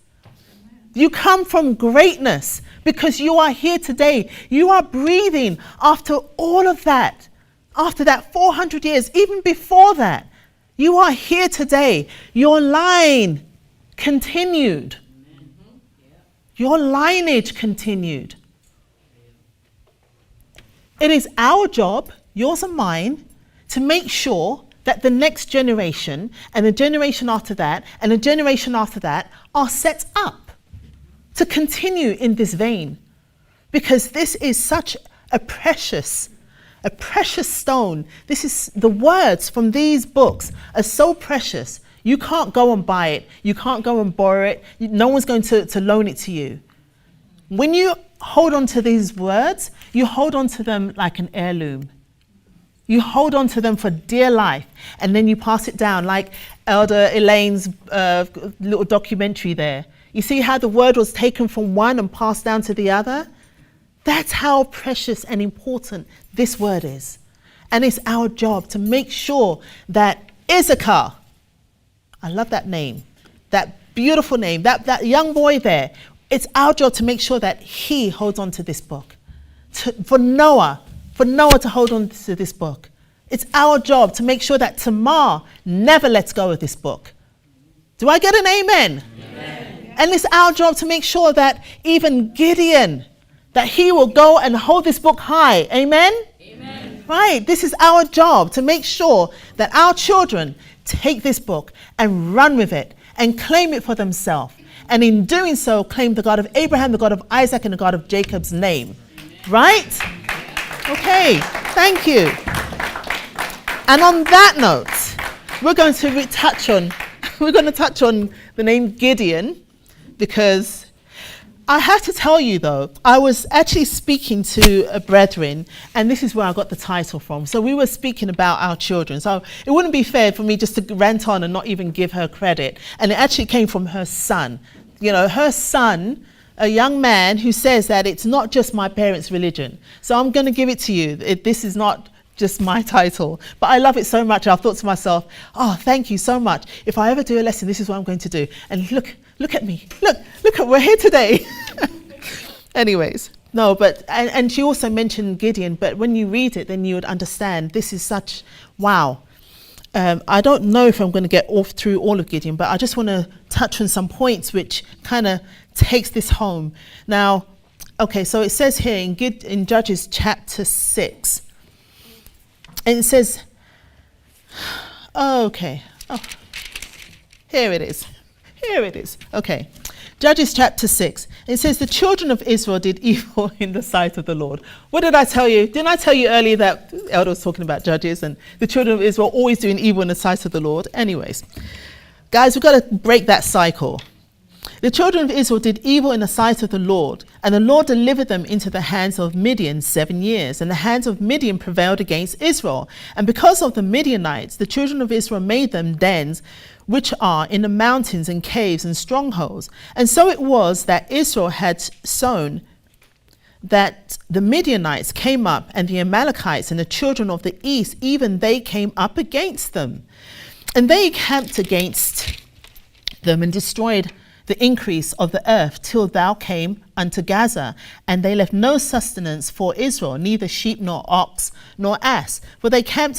You come from greatness because you are here today. You are breathing after all of that. After that 400 years, even before that. You are here today. Your line continued. Your lineage continued. It is our job, yours and mine, to make sure that the next generation and the generation after that and the generation after that are set up to continue in this vein. Because this is such a precious stone. This is, the words from these books are so precious. You can't go and buy it. You can't go and borrow it. No one's going to loan it to you. When you hold on to these words, you hold on to them like an heirloom. You hold on to them for dear life, and then you pass it down, like Elder Elaine's little documentary there. You see how the word was taken from one and passed down to the other? That's how precious and important this word is. And it's our job to make sure that Issachar, I love that name, that beautiful name, that young boy there, it's our job to make sure that he holds on to this book. For Noah to hold on to this book. It's our job to make sure that Tamar never lets go of this book. Do I get an amen? Amen. And it's our job to make sure that even Gideon, that he will go and hold this book high. Amen? Amen. Right. This is our job to make sure that our children take this book and run with it and claim it for themselves. And in doing so, claim the God of Abraham, the God of Isaac, and the God of Jacob's name. Amen. Right? Okay. Thank you. And on that note, we're going to touch on the name Gideon, because I have to tell you, though, I was actually speaking to a brethren, and this is where I got the title from. So we were speaking about our children. So it wouldn't be fair for me just to rant on and not even give her credit. And it actually came from her son. You know, her son, a young man who says that it's not just my parents' religion. So I'm going to give it to you. This is not just my title, but I love it so much. I've thought to myself, oh, thank you so much. If I ever do a lesson, this is what I'm going to do. And look at me. Look at, we're here today. Anyways, no, but, and she also mentioned Gideon, but when you read it, then you would understand this is such, wow. I don't know if I'm going to get through all of Gideon, but I just want to touch on some points which kind of takes this home. Now, okay, so it says here in Judges chapter 6, and it says, here it is. Okay. Judges chapter 6. It says, the children of Israel did evil in the sight of the Lord. What did I tell you? Didn't I tell you earlier that Elder was talking about Judges and the children of Israel always doing evil in the sight of the Lord? Anyways, guys, we've got to break that cycle. The children of Israel did evil in the sight of the Lord, and the Lord delivered them into the hands of Midian 7 years, and the hands of Midian prevailed against Israel. And because of the Midianites, the children of Israel made them dens, which are in the mountains and caves and strongholds. And so it was that Israel had sown, that the Midianites came up, and the Amalekites and the children of the east, even they came up against them. And they camped against them and destroyed the increase of the earth till thou came unto Gaza, and they left no sustenance for Israel, neither sheep nor ox nor ass, for they came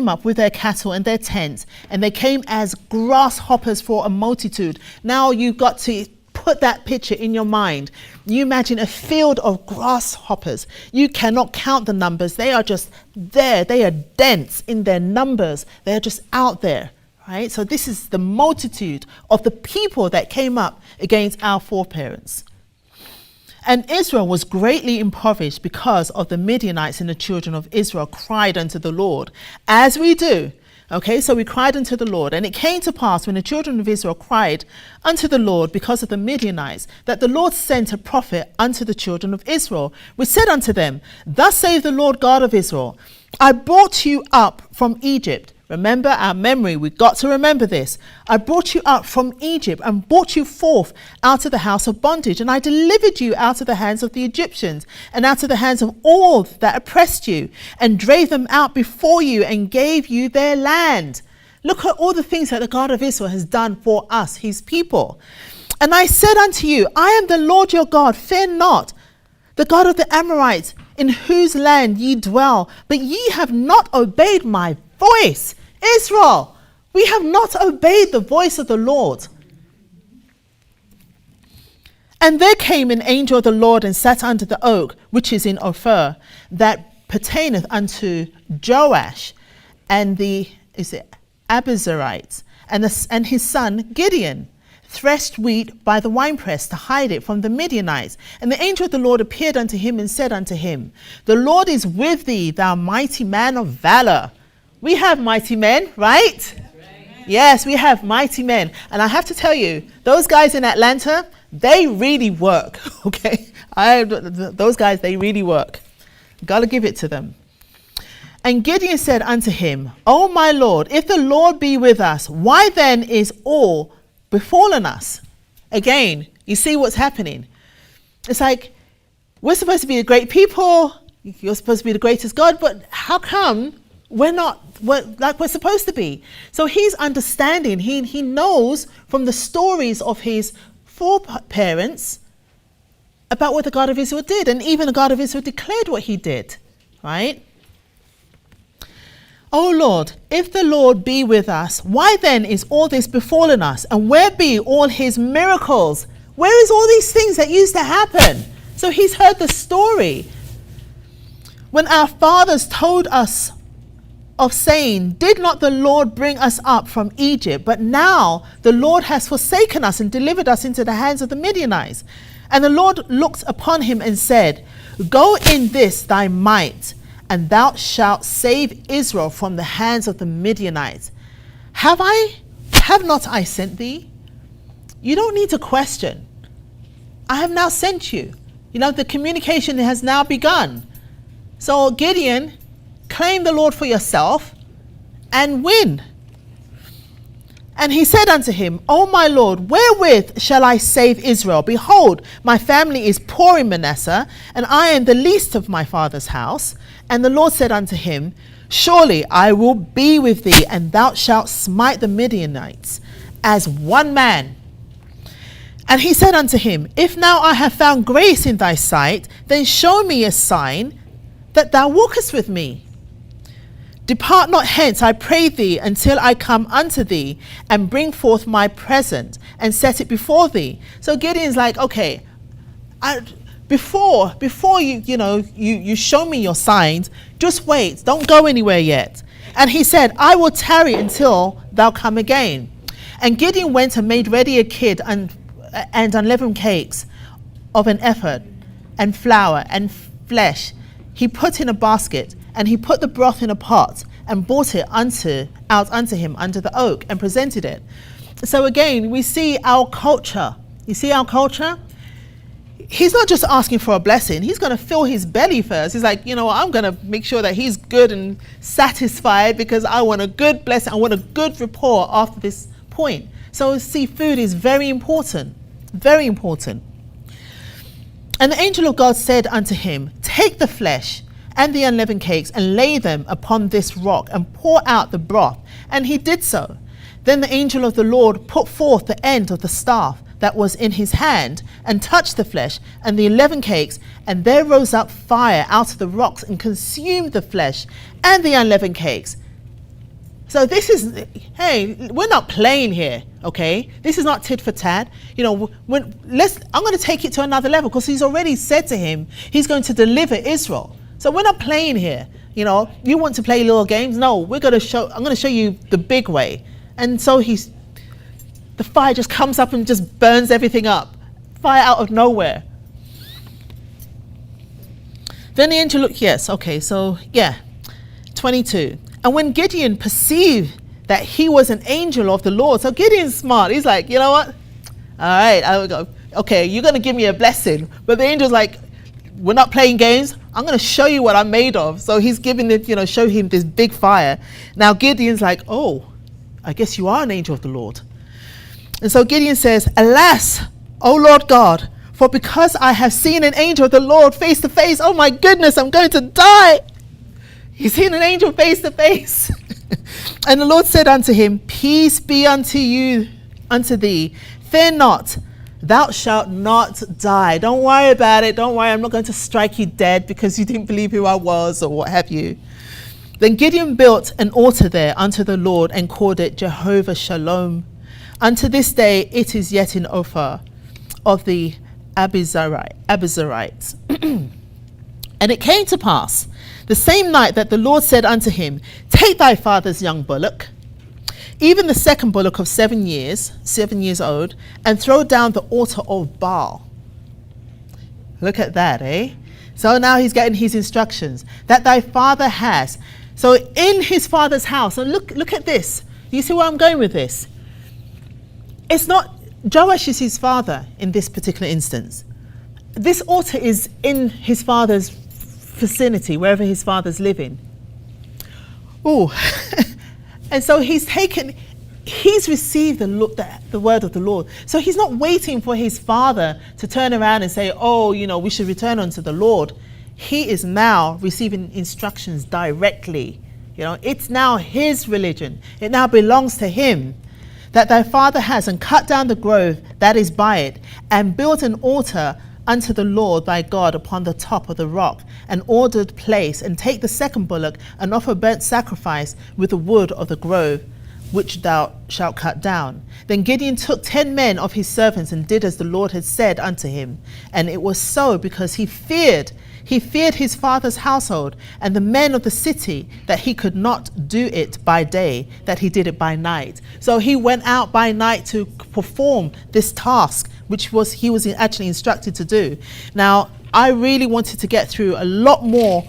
up with their cattle and their tents, and they came as grasshoppers for a multitude. Now you've got to put that picture in your mind. You imagine a field of grasshoppers. You cannot count the numbers. They are just there. They are dense in their numbers. They are just out there. Right? So this is the multitude of the people that came up against our foreparents. And Israel was greatly impoverished because of the Midianites, and the children of Israel cried unto the Lord, as we do. Okay, so we cried unto the Lord. And it came to pass, when the children of Israel cried unto the Lord because of the Midianites, that the Lord sent a prophet unto the children of Israel, which said unto them, thus saith the Lord God of Israel, I brought you up from Egypt. Remember our memory. We've got to remember this. I brought you up from Egypt and brought you forth out of the house of bondage. And I delivered you out of the hands of the Egyptians and out of the hands of all that oppressed you, and drave them out before you and gave you their land. Look at all the things that the God of Israel has done for us, his people. And I said unto you, I am the Lord your God, fear not, the God of the Amorites, in whose land ye dwell, but ye have not obeyed my voice. Israel, we have not obeyed the voice of the Lord. And there came an angel of the Lord and sat under the oak, which is in Ophir, that pertaineth unto Joash and the Abiezrites, and his son Gideon threshed wheat by the winepress to hide it from the Midianites. And the angel of the Lord appeared unto him and said unto him, the Lord is with thee, thou mighty man of valor. We have mighty men, right? Yes, we have mighty men. And I have to tell you, those guys in Atlanta, they really work, okay? Those guys, they really work. Got to give it to them. And Gideon said unto him, O my Lord, if the Lord be with us, why then is all befallen us? Again, you see what's happening. It's like, we're supposed to be a great people. You're supposed to be the greatest God, but how come we're not like we're supposed to be? So he's understanding. He knows from the stories of his foreparents about what the God of Israel did. And even the God of Israel declared what he did, right? O Lord, if the Lord be with us, why then is all this befallen us? And where be all his miracles? Where is all these things that used to happen? So he's heard the story. When our fathers told us of saying, did not the Lord bring us up from Egypt? But now the Lord has forsaken us and delivered us into the hands of the Midianites. And the Lord looked upon him and said, go in this thy might, and thou shalt save Israel from the hands of the Midianites. Have not I sent thee? You don't need to question. I have now sent you. You know, the communication has now begun. So Gideon, claim the Lord for yourself and win. And he said unto him, O my Lord, wherewith shall I save Israel? Behold, my family is poor in Manasseh, and I am the least of my father's house. And the Lord said unto him, surely I will be with thee, and thou shalt smite the Midianites as one man. And he said unto him, if now I have found grace in thy sight, then show me a sign that thou walkest with me. Depart not hence, I pray thee, until I come unto thee and bring forth my present and set it before thee. So Gideon's like, okay, before you show me your signs, just wait, don't go anywhere yet. And he said, I will tarry until thou come again. And Gideon went and made ready a kid and unleavened cakes of an ephah, and flour and flesh. He put in a basket, and he put the broth in a pot and brought it out unto him under the oak and presented it. So again, we see our culture. You see our culture? He's not just asking for a blessing. He's going to fill his belly first. He's like, I'm going to make sure that he's good and satisfied because I want a good blessing. I want a good rapport after this point. So see, food is very important. Very important. And the angel of God said unto him, take the flesh and the unleavened cakes and lay them upon this rock and pour out the broth. And he did so. Then the angel of the Lord put forth the end of the staff that was in his hand and touched the flesh and the unleavened cakes, and there rose up fire out of the rocks and consumed the flesh and the unleavened cakes. So this is, hey, we're not playing here, okay? This is not tit for tat. I'm going to take it to another level because he's already said to him he's going to deliver Israel. So we're not playing here. You want to play little games? No, I'm going to show you the big way. And so the fire just comes up and just burns everything up. Fire out of nowhere. Then the angel looked, 22. And when Gideon perceived that he was an angel of the Lord, so Gideon's smart. He's like, you know what? All right, I will go. Okay, you're going to give me a blessing. But the angel's like, we're not playing games. I'm going to show you what I'm made of. So he's giving it, show him this big fire. Now Gideon's like, oh, I guess you are an angel of the Lord. And so Gideon says, alas, O Lord God, for because I have seen an angel of the Lord face to face, oh my goodness, I'm going to die. He's seen an angel face to face. And the Lord said unto him, peace be unto thee. Fear not, thou shalt not die. Don't worry about it. Don't worry, I'm not going to strike you dead because you didn't believe who I was or what have you. Then Gideon built an altar there unto the Lord and called it Jehovah Shalom. Unto this day it is yet in Ophir of the Abizarites. And it came to pass the same night that the Lord said unto him, Take thy father's young bullock, even the second bullock of 7 years old, and throw down the altar of Baal. Look at that, eh? So now he's getting his instructions that thy father has. So in his father's house, and look at this. You see where I'm going with this? It's not, Joash is his father in this particular instance. This altar is in his father's vicinity, wherever his father's living. Oh, and so he's received the word of the Lord. So he's not waiting for his father to turn around and say, oh, we should return unto the Lord. He is now receiving instructions directly. It's now his religion. It now belongs to him. That thy father has, and cut down the grove that is by it, and built an altar unto the Lord thy God upon the top of the rock, an ordered place, and take the second bullock, and offer burnt sacrifice with the wood of the grove, which thou shalt cut down. Then Gideon took 10 men of his servants, and did as the Lord had said unto him. And it was so, because he feared his father's household and the men of the city, that he could not do it by day, that he did it by night. So he went out by night to perform this task, which he was actually instructed to do. Now, I really wanted to get through a lot more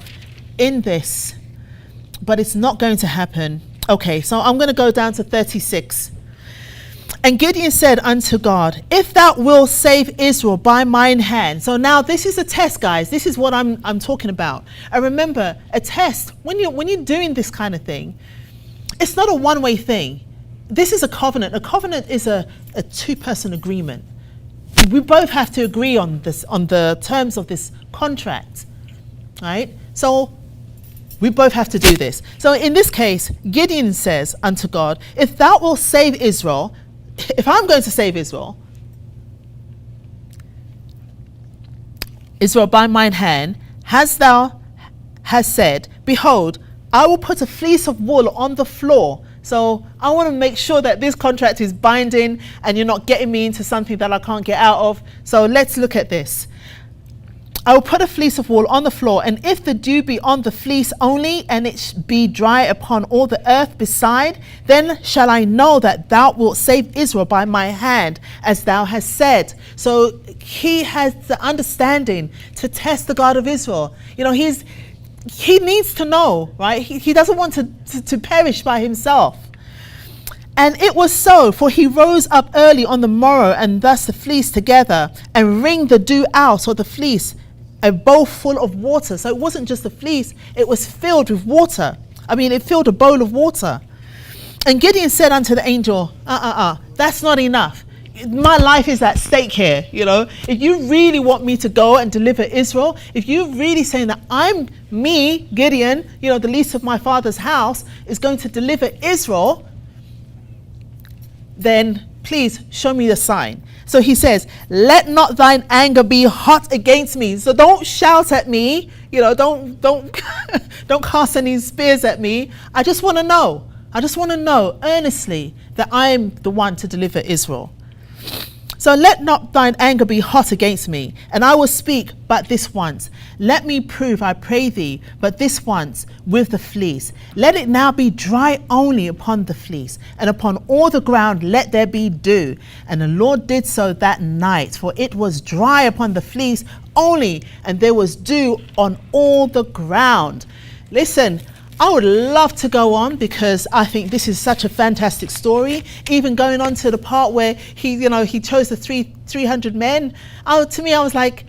in this, but it's not going to happen. Okay, so I'm going to go down to 36. And Gideon said unto God, If thou wilt save Israel by mine hand. So now this is a test, guys. This is what I'm talking about. And remember, a test, when you're doing this kind of thing, it's not a one-way thing. This is a covenant. A covenant is a two-person agreement. We both have to agree on this, on the terms of this contract, right? So we both have to do this. So in this case, Gideon says unto God, If thou wilt save Israel, if I'm going to save Israel by mine hand, thou hast said, Behold, I will put a fleece of wool on the floor. So I want to make sure that this contract is binding and you're not getting me into something that I can't get out of. So let's look at this. I will put a fleece of wool on the floor, and if the dew be on the fleece only, and it be dry upon all the earth beside, then shall I know that thou wilt save Israel by my hand, as thou hast said. So he has the understanding to test the God of Israel. He needs to know, right? He doesn't want to perish by himself. And it was so, for he rose up early on the morrow, and thus the fleece together, and wring the dew out of the fleece, a bowl full of water. So it wasn't just the fleece, it was filled with water. It filled a bowl of water. And Gideon said unto the angel, that's not enough. My life is at stake here. If you really want me to go and deliver Israel, if you're really saying that me, Gideon, the least of my father's house, is going to deliver Israel, then please show me the sign. So he says, let not thine anger be hot against me. So don't shout at me, don't don't cast any spears at me. I just want to know earnestly that I am the one to deliver Israel. So let not thine anger be hot against me, and I will speak but this once. Let me prove, I pray thee, but this once with the fleece. Let it now be dry only upon the fleece, and upon all the ground let there be dew. And the Lord did so that night, for it was dry upon the fleece only, and there was dew on all the ground. Listen, I would love to go on, because I think this is such a fantastic story. Even going on to the part where he chose the 300 men. To me, I was like,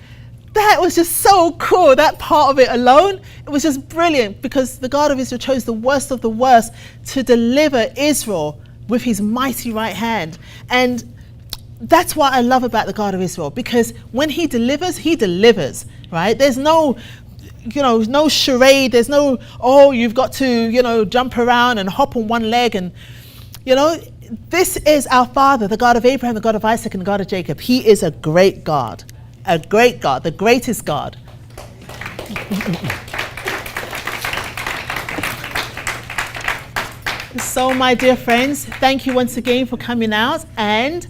that was just so cool. That part of it alone, it was just brilliant, because the God of Israel chose the worst of the worst to deliver Israel with his mighty right hand. And that's what I love about the God of Israel, because when he delivers, right? There's no charade. There's no, you've got to, jump around and hop on one leg. And, this is our Father, the God of Abraham, the God of Isaac, and the God of Jacob. He is a great God, the greatest God. So, my dear friends, thank you once again for coming out. And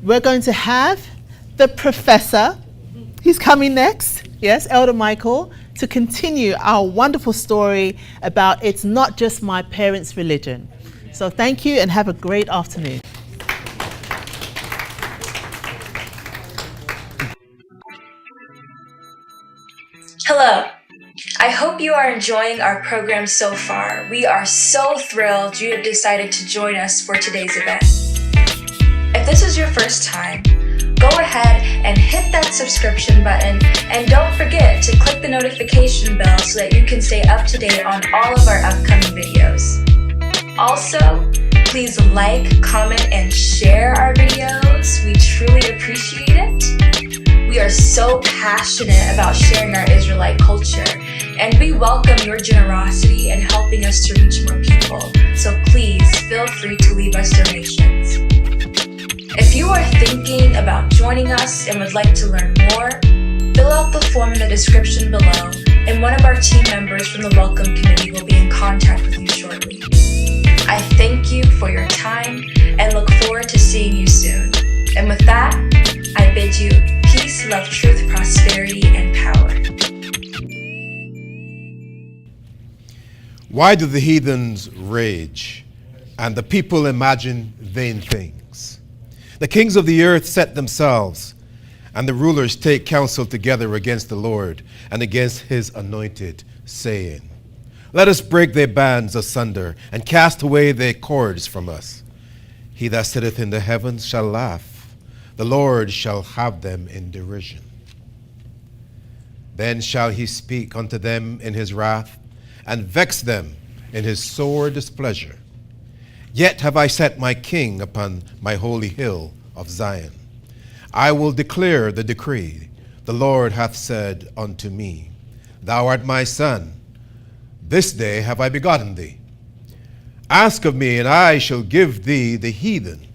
we're going to have the professor. He's coming next. Yes, Elder Michael, to continue our wonderful story about it's not just my parents' religion. So thank you and have a great afternoon. Hello. I hope you are enjoying our program so far. We are so thrilled you have decided to join us for today's event. If this is your first time, go ahead and hit that subscription button, and don't forget to click the notification bell so that you can stay up to date on all of our upcoming videos. Also, please like, comment, and share our videos. We truly appreciate it. We are so passionate about sharing our Israelite culture, and we welcome your generosity in helping us to reach more people. So please feel free to leave us donations. If you are thinking about joining us and would like to learn more, fill out the form in the description below, and one of our team members from the Welcome Committee will be in contact with you shortly. I thank you for your time and look forward to seeing you soon. And with that, I bid you peace, love, truth, prosperity, and power. Why do the heathens rage and the people imagine vain things? The kings of the earth set themselves, and the rulers take counsel together against the Lord and against his anointed, saying, let us break their bands asunder and cast away their cords from us. He that sitteth in the heavens shall laugh. The Lord shall have them in derision. Then shall he speak unto them in his wrath, and vex them in his sore displeasure. Yet have I set my king upon my holy hill of Zion. I will declare the decree. The Lord hath said unto me, thou art my son. This day have I begotten thee. Ask of me, and I shall give thee the heathen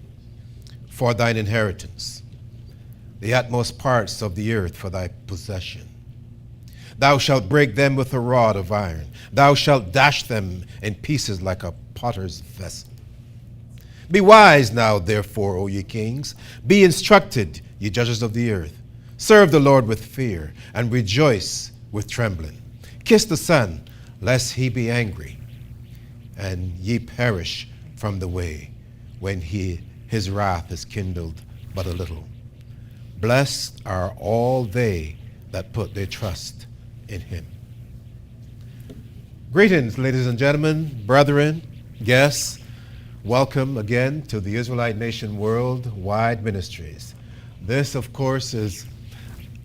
for thine inheritance, the utmost parts of the earth for thy possession. Thou shalt break them with a rod of iron. Thou shalt dash them in pieces like a potter's vessel. Be wise now, therefore, O ye kings. Be instructed, ye judges of the earth. Serve the Lord with fear, and rejoice with trembling. Kiss the Son, lest he be angry, and ye perish from the way, when his wrath is kindled but a little. Blessed are all they that put their trust in him. Greetings, ladies and gentlemen, brethren, guests. Welcome again to the Israelite Nation Worldwide Ministries. This, of course, is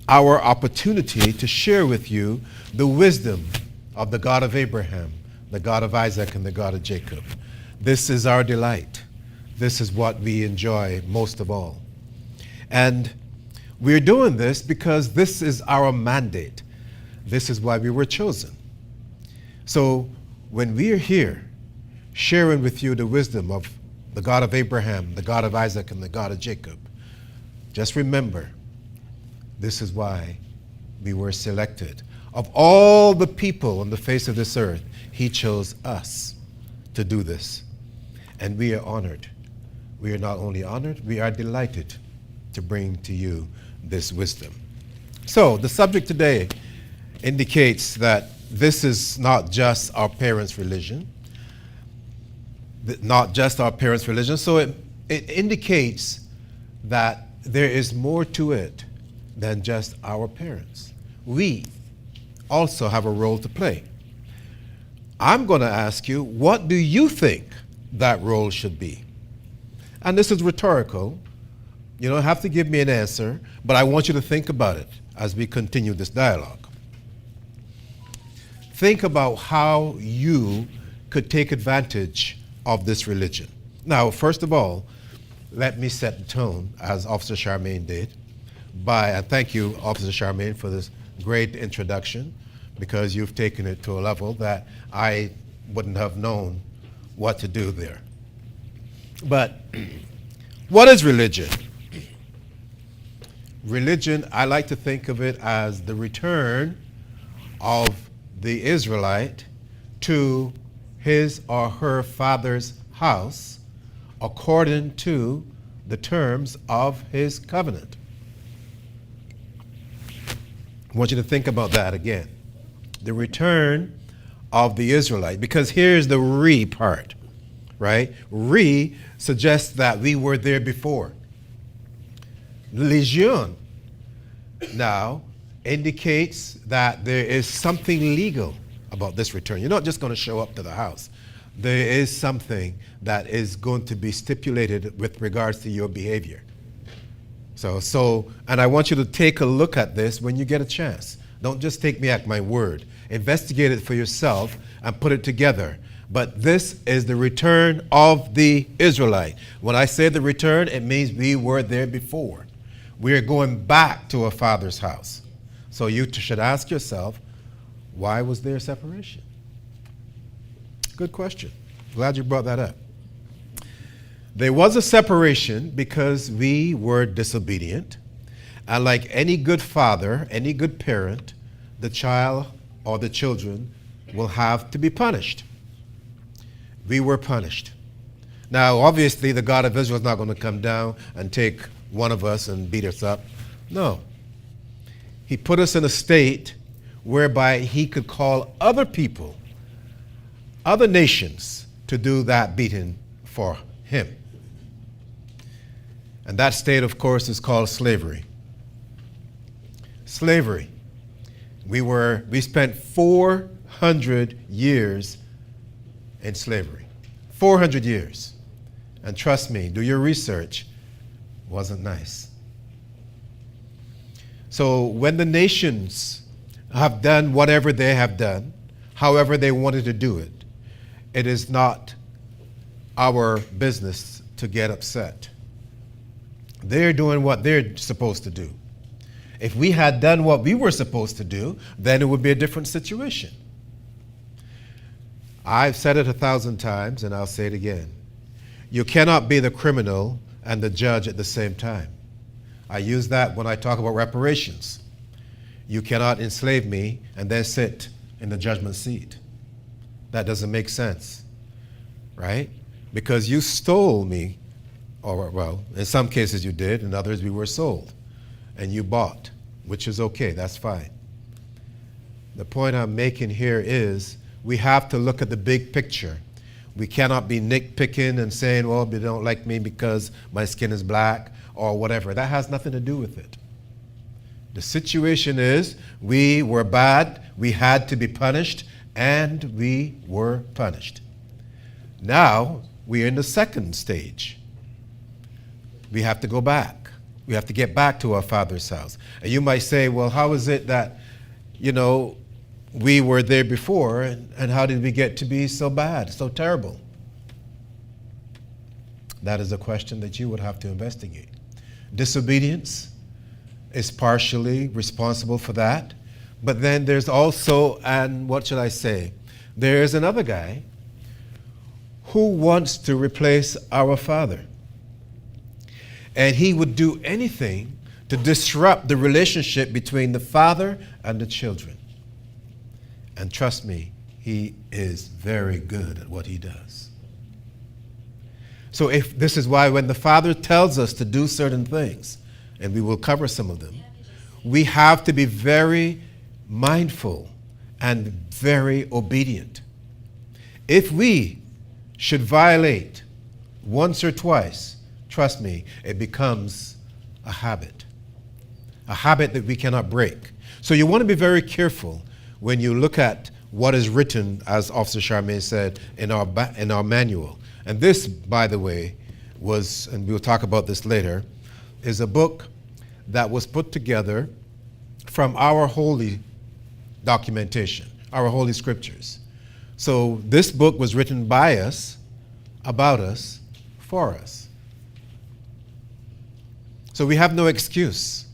our opportunity to share with you the wisdom of the God of Abraham, the God of Isaac, and the God of Jacob. This is our delight. This is what we enjoy most of all. And we're doing this because this is our mandate. This is why we were chosen. So when we are here sharing with you the wisdom of the God of Abraham, the God of Isaac, and the God of Jacob, just remember, this is why we were selected. Of all the people on the face of this earth, he chose us to do this. And we are honored. We are not only honored, we are delighted to bring to you this wisdom. So the subject today indicates that this is not just our parents' religion, So it indicates that there is more to it than just our parents. We also have a role to play. I'm going to ask you, what do you think that role should be? And this is rhetorical. You don't have to give me an answer, but I want you to think about it as we continue this dialogue. Think about how you could take advantage of this religion. Now, first of all, let me set the tone, as Officer Charmaine did, and thank you, Officer Charmaine, for this great introduction, because you've taken it to a level that I wouldn't have known what to do there. But what is religion? Religion, I like to think of it as the return of the Israelite to his or her father's house according to the terms of his covenant. I want you to think about that again. The return of the Israelite, because here's the re part, right? Re suggests that we were there before. Legion now indicates that there is something legal about this return. You're not just going to show up to the house. There is something that is going to be stipulated with regards to your behavior. And I want you to take a look at this when you get a chance. Don't just take me at my word. Investigate it for yourself and put it together. But this is the return of the Israelite. When I say the return, it means we were there before. We're going back to a father's house. So you should ask yourself, why was there separation? Good question. Glad you brought that up. There was a separation because we were disobedient. And like any good father, any good parent, the child or the children will have to be punished. We were punished. Now, obviously, the God of Israel is not going to come down and take one of us and beat us up. No. He put us in a state whereby he could call other people, other nations, to do that beating for him. And that state, of course, is called slavery. Slavery. We spent 400 years in slavery. 400 years. And trust me, do your research. Wasn't nice. So when the nations have done whatever they have done, however they wanted to do it, it is not our business to get upset. They're doing what they're supposed to do. If we had done what we were supposed to do, then it would be a different situation. I've said it 1,000 times, and I'll say it again. You cannot be the criminal and the judge at the same time. I use that when I talk about reparations. You cannot enslave me and then sit in the judgment seat. That doesn't make sense, right? Because you stole me, or well, in some cases you did, in others we were sold, and you bought, which is okay, that's fine. The point I'm making here is we have to look at the big picture. We cannot be nitpicking and saying, well, they don't like me because my skin is black or whatever. That has nothing to do with it. The situation is we were bad, we had to be punished, and we were punished. Now we're in the second stage. We have to go back. We have to get back to our Father's house. And you might say, well, how is it that, we were there before, and how did we get to be so bad, so terrible? That is a question that you would have to investigate. Disobedience is partially responsible for that, but then there's also, and what should I say, there's another guy who wants to replace our Father. And he would do anything to disrupt the relationship between the Father and the children. And trust me, he is very good at what he does. So if this is why when the Father tells us to do certain things, and we will cover some of them, we have to be very mindful and very obedient. If we should violate once or twice, trust me, it becomes a habit that we cannot break. So you want to be very careful when you look at what is written, as Officer Charmaine said, in our manual. And this, by the way, was, and we'll talk about this later, is a book that was put together from our holy documentation, our holy scriptures. So this book was written by us, about us, for us. So we have no excuse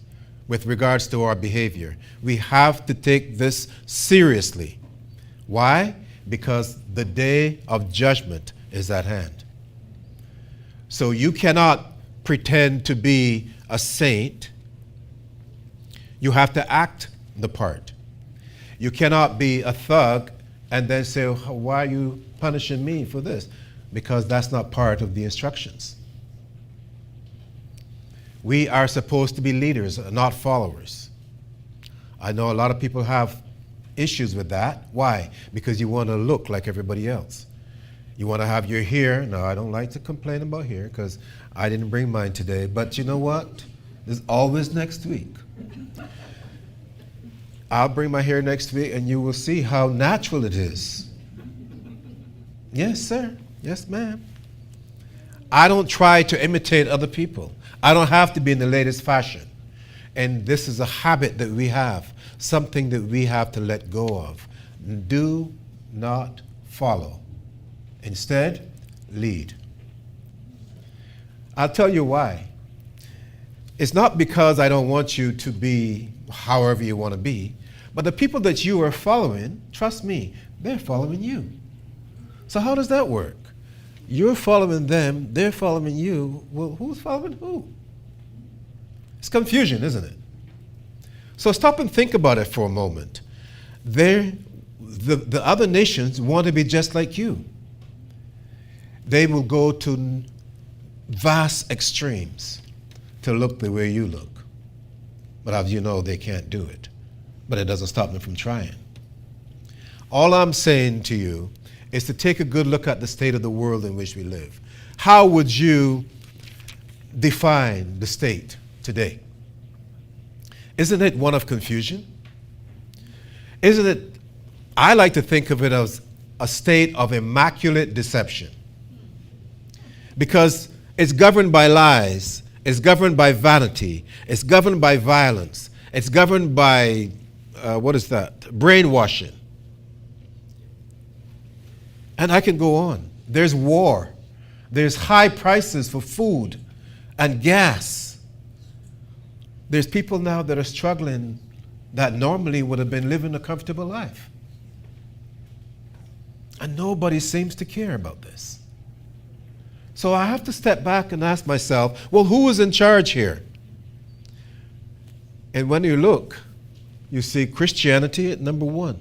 with regards to our behavior. We have to take this seriously. Why? Because the day of judgment is at hand. So you cannot pretend to be a saint. You have to act the part. You cannot be a thug and then say, why are you punishing me for this? Because that's not part of the instructions. We are supposed to be leaders, not followers. I know a lot of people have issues with that. Why? Because you want to look like everybody else. You want to have your hair. Now, I don't like to complain about hair because I didn't bring mine today. But you know what? There's always next week. I'll bring my hair next week and you will see how natural it is. Yes, sir. Yes, ma'am. I don't try to imitate other people. I don't have to be in the latest fashion. And this is a habit that we have, something that we have to let go of. Do not follow. Instead, lead. I'll tell you why. It's not because I don't want you to be however you want to be, but the people that you are following, trust me, they're following you. So how does that work? You're following them, they're following you. Well, who's following who? It's confusion, isn't it? So stop and think about it for a moment. The other nations want to be just like you. They will go to vast extremes to look the way you look. But as you know, they can't do it. But it doesn't stop them from trying. All I'm saying to you is to take a good look at the state of the world in which we live. How would you define the state today? Isn't it one of confusion? Isn't it, I like to think of it as a state of immaculate deception. Because it's governed by lies, it's governed by vanity, it's governed by violence, it's governed by, brainwashing. And I can go on. There's war. There's high prices for food and gas. There's people now that are struggling that normally would have been living a comfortable life. And nobody seems to care about this. So I have to step back and ask myself, well, who is in charge here? And when you look, you see Christianity at number 1,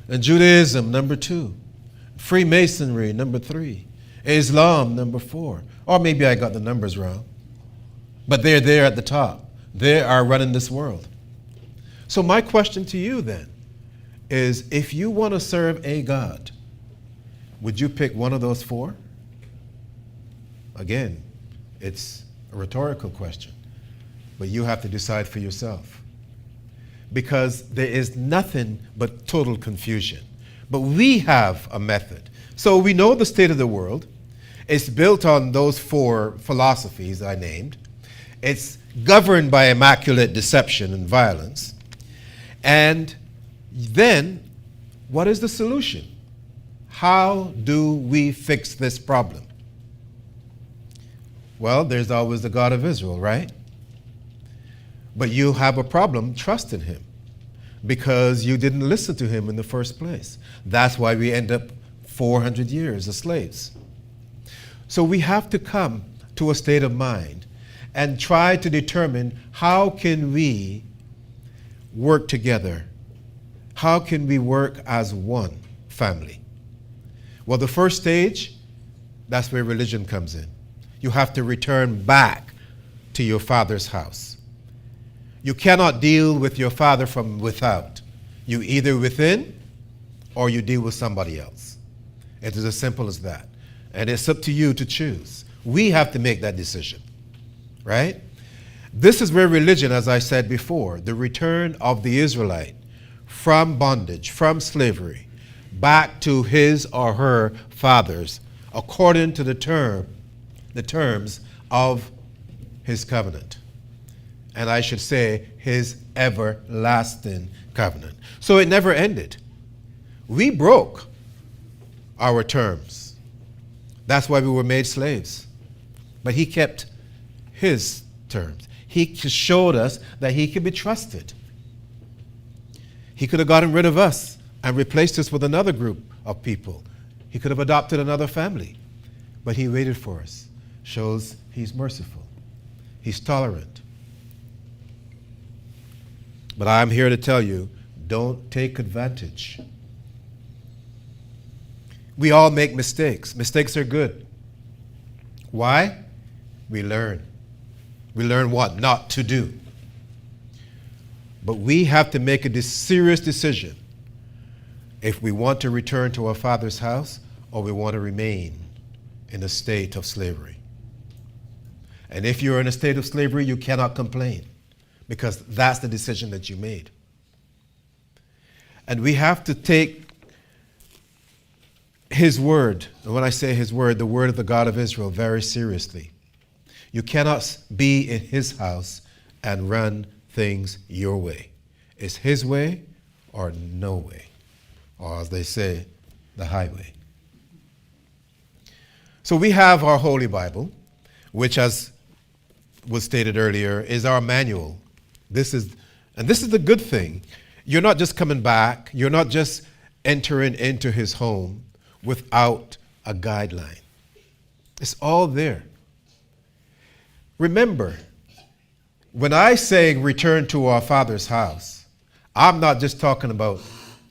and Judaism number 2, Freemasonry number 3, Islam number 4. Or maybe I got the numbers wrong. But they're there at the top. They are running this world. So my question to you then is, if you want to serve a God, would you pick one of those 4? Again, it's a rhetorical question, but you have to decide for yourself. Because there is nothing but total confusion. But we have a method. So we know the state of the world. It's built on those 4 philosophies I named. It's governed by immaculate deception and violence. And then, what is the solution? How do we fix this problem? Well, there's always the God of Israel, right? But you have a problem trusting him because you didn't listen to him in the first place. That's why we end up 400 years as slaves. So we have to come to a state of mind and try to determine, how can we work together? How can we work as one family? Well, the first stage, that's where religion comes in. You have to return back to your father's house. You cannot deal with your father from without. You either within or you deal with somebody else. It is as simple as that. And it's up to you to choose. We have to make that decision, right? This is where religion, as I said before, the return of the Israelite from bondage, from slavery, back to his or her fathers, according to the terms of his covenant. And I should say, his everlasting covenant. So it never ended. We broke our terms. That's why we were made slaves. But he kept his terms. He showed us that he could be trusted. He could have gotten rid of us and replaced us with another group of people. He could have adopted another family. But he waited for us. Shows he's merciful. He's tolerant. But I'm here to tell you, don't take advantage We all make mistakes. Mistakes are good. Why? We learn. We learn what not to do. But we have to make a serious decision if we want to return to our Father's house or we want to remain in a state of slavery. And if you're in a state of slavery, you cannot complain because that's the decision that you made. And we have to take His word, and when I say His word, the word of the God of Israel, very seriously. You cannot be in His house and run things your way. It's His way or no way, or as they say, the highway. So we have our Holy Bible, which, as was stated earlier, is our manual. This is the good thing. You're not just coming back. You're not just entering into His home without a guideline. It's all there. Remember, when I say return to our Father's house, I'm not just talking about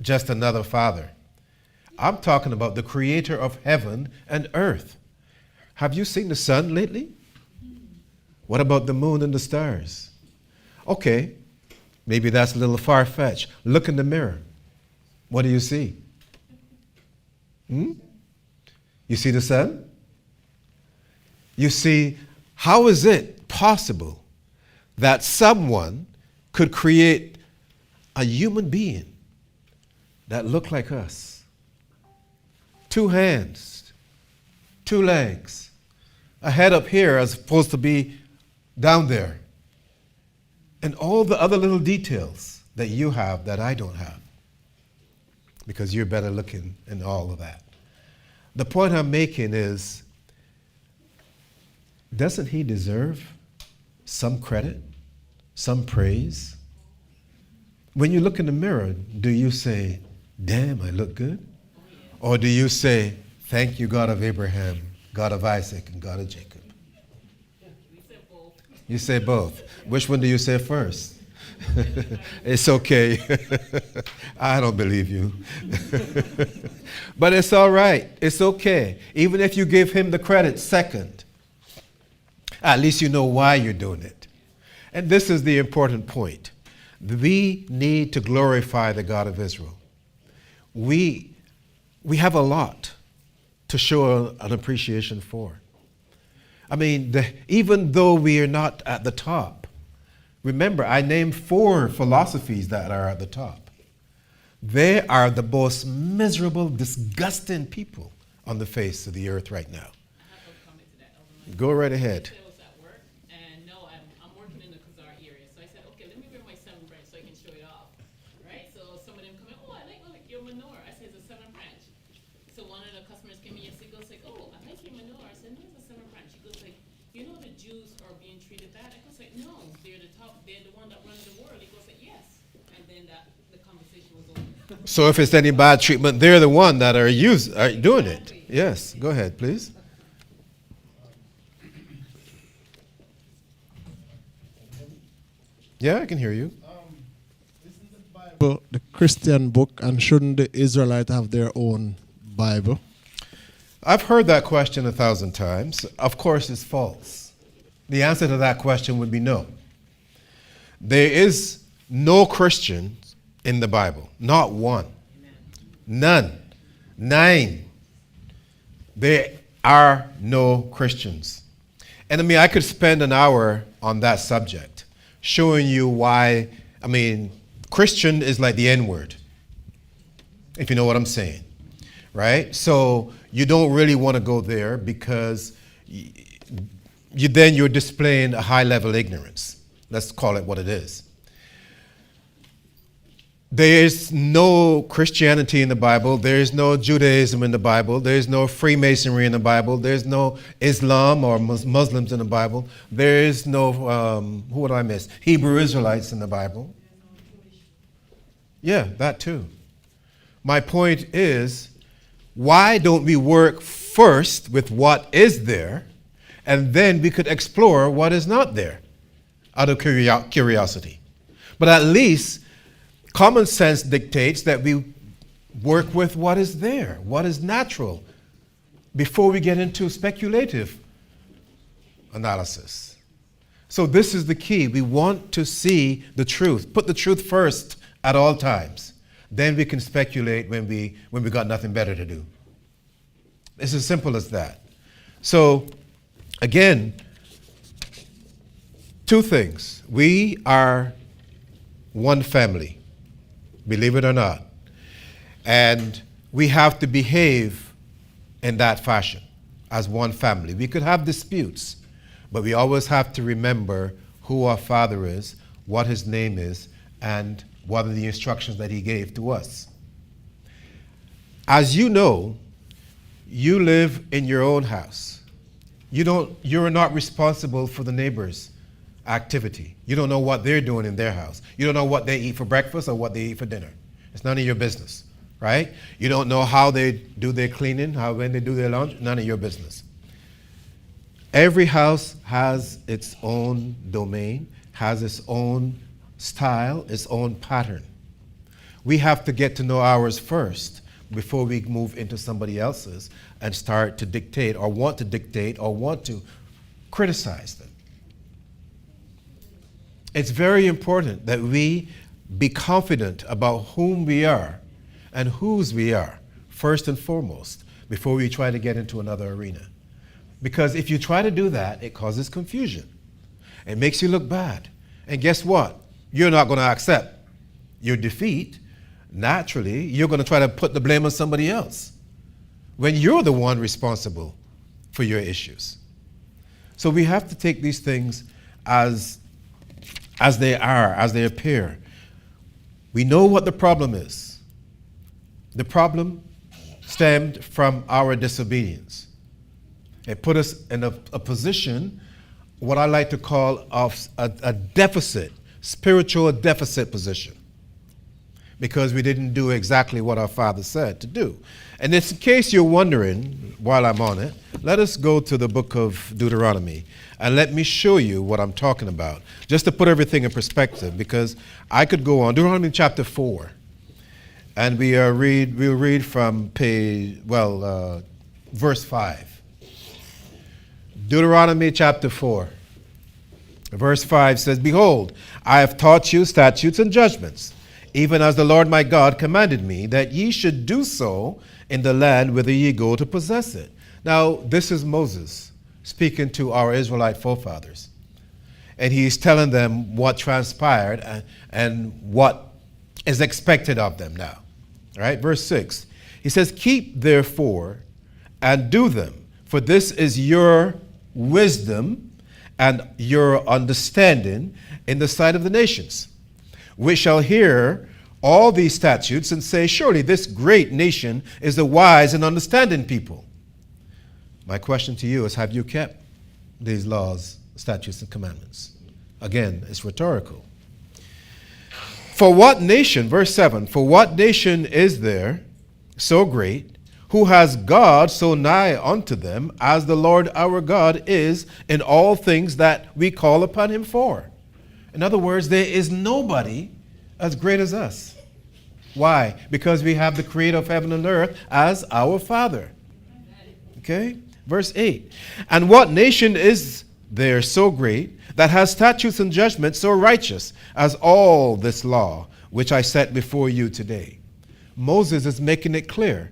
just another father. I'm talking about the creator of heaven and earth. Have you seen the sun lately? What about the moon and the stars? Okay, maybe that's a little far-fetched. Look in the mirror. What do you see? You see the sun? You see, how is it possible that someone could create a human being that looked like us? 2 hands, 2 legs, a head up here as opposed to be down there, and all the other little details that you have that I don't have, because you're better looking and all of that. The point I'm making is, doesn't He deserve some credit, some praise? When you look in the mirror, do you say, damn, I look good? Or do you say, thank you, God of Abraham, God of Isaac, and God of Jacob? We said both. You say both. Which one do you say first? It's okay. I don't believe you. But it's all right. It's okay. Even if you give Him the credit second, at least you know why you're doing it. And this is the important point. We need to glorify the God of Israel. We have a lot to show an appreciation for. I mean, even though we are not at the top, remember, I named 4 philosophies that are at the top. They are the most miserable, disgusting people on the face of the earth right now. I have a comment to that, Elder Mike. Go right ahead. I was at work, and no, I'm working in the Khazar area, so I said, okay, let me bring my 7 branch so I can show it off, right? So some of them come in, oh, I like your menorah. I said, it's a 7 branch. So one of the customers came in yesterday, goes like, oh, I like your menorah. I said, no, it's a 7 branch. He goes like, you know the Jews are being treated bad? I goes like, no, they're the top, they're the one that runs the world. He goes like, yes. And then the conversation was over. So if it's any bad treatment, they're the one that are doing it. Yes, go ahead, please. Yeah, I can hear you. Isn't the Bible the Christian book, and shouldn't the Israelites have their own Bible? I've heard that question 1,000 times. Of course, it's false. The answer to that question would be no. There is no Christian in the Bible. Not one. None. 9. There are no Christians. And I mean, I could spend an hour on that subject, showing you why, I mean, Christian is like the N-word, if you know what I'm saying, right? So you don't really want to go there because you're displaying a high level of ignorance. Let's call it what it is. There is no Christianity in the Bible. There is no Judaism in the Bible. There is no Freemasonry in the Bible. There is no Islam or Muslims in the Bible. There is no, who would I miss? Hebrew Israelites in the Bible. Yeah, that too. My point is, why don't we work first with what is there, and then we could explore what is not there out of curiosity. But at least common sense dictates that we Work with what is there, what is natural, before we get into speculative analysis. So this is the key. We want to see the truth. Put the truth first at all times. Then we can speculate when we got nothing better to do. It's as simple as that. So, again, two things. We are one family, believe it or not. And we have to behave in that fashion as one family. We could have disputes, but we always have to remember who our Father is, what his name is, and what are the instructions that he gave to us. As you know, you live in your own house. You're not responsible for the neighbor's activity. You don't know what they're doing in their house. You don't know what they eat for breakfast or what they eat for dinner. It's none of your business, right? You don't know how they do their cleaning, when they do their laundry, none of your business. Every house has its own domain, has its own style, its own pattern. We have to get to know ours first before we move into somebody else's and start to dictate or want to criticize them. It's very important that we be confident about whom we are and whose we are, first and foremost, before we try to get into another arena. Because if you try to do that, it causes confusion. It makes you look bad. And guess what? You're not going to accept your defeat. Naturally, you're going to try to put the blame on somebody else when you're the one responsible for your issues. So we have to take these things as they are, as they appear. We know what the problem is. The problem stemmed from our disobedience. It put us in a position, what I like to call a deficit, spiritual deficit position, because we didn't do exactly what our Father said to do. And in case you're wondering, while I'm on it, let us go to the book of Deuteronomy, and let me show you what I'm talking about, just to put everything in perspective, because I could go on. Deuteronomy chapter 4, and we'll read from verse 5. Deuteronomy chapter 4, verse 5 says, "Behold, I have taught you statutes and judgments, even as the Lord my God commanded me, that ye should do so in the land whither ye go to possess it." Now, this is Moses speaking to our Israelite forefathers. And he's telling them what transpired and what is expected of them now. All right, verse 6. He says, "Keep therefore and do them, for this is your wisdom and your understanding in the sight of the nations, which shall hear all these statutes and say, surely this great nation is a wise and understanding people." My question to you is, have you kept these laws, statutes, and commandments? Again, it's rhetorical. "For what nation," verse 7, "for what nation is there so great, who has God so nigh unto them, as the Lord our God is in all things that we call upon him for?" In other words, there is nobody as great as us. Why? Because we have the creator of heaven and earth as our Father. Okay? Verse 8. "And what nation is there so great, that has statutes and judgments so righteous as all this law, which I set before you today?" Moses is making it clear.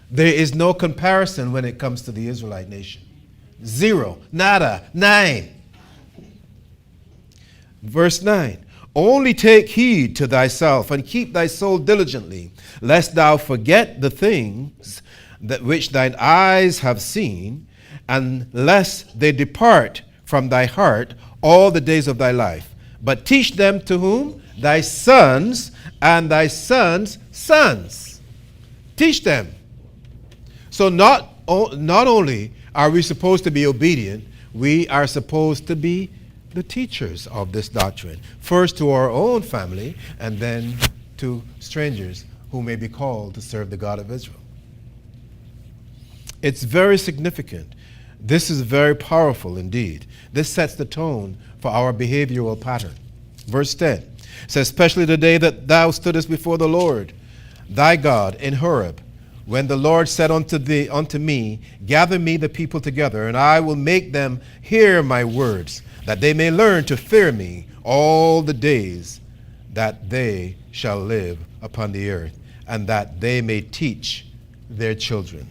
There is no comparison when it comes to the Israelite nation. Zero. Nada. Nine. Verse 9. "Only take heed to thyself, and keep thy soul diligently, lest thou forget the things that which thine eyes have seen, and lest they depart from thy heart all the days of thy life. But teach them to whom? Thy sons and thy sons' sons." Teach them. So not only are we supposed to be obedient, we are supposed to be the teachers of this doctrine, first to our own family and then to strangers who may be called to serve the God of Israel. It's very significant. This is very powerful indeed. This sets the tone for our behavioral pattern. Verse 10 says, "Especially the day that thou stoodest before the Lord, thy God in Horeb, when the Lord said unto me, gather me the people together, and I will make them hear my words, that they may learn to fear me all the days that they shall live upon the earth, and that they may teach their children.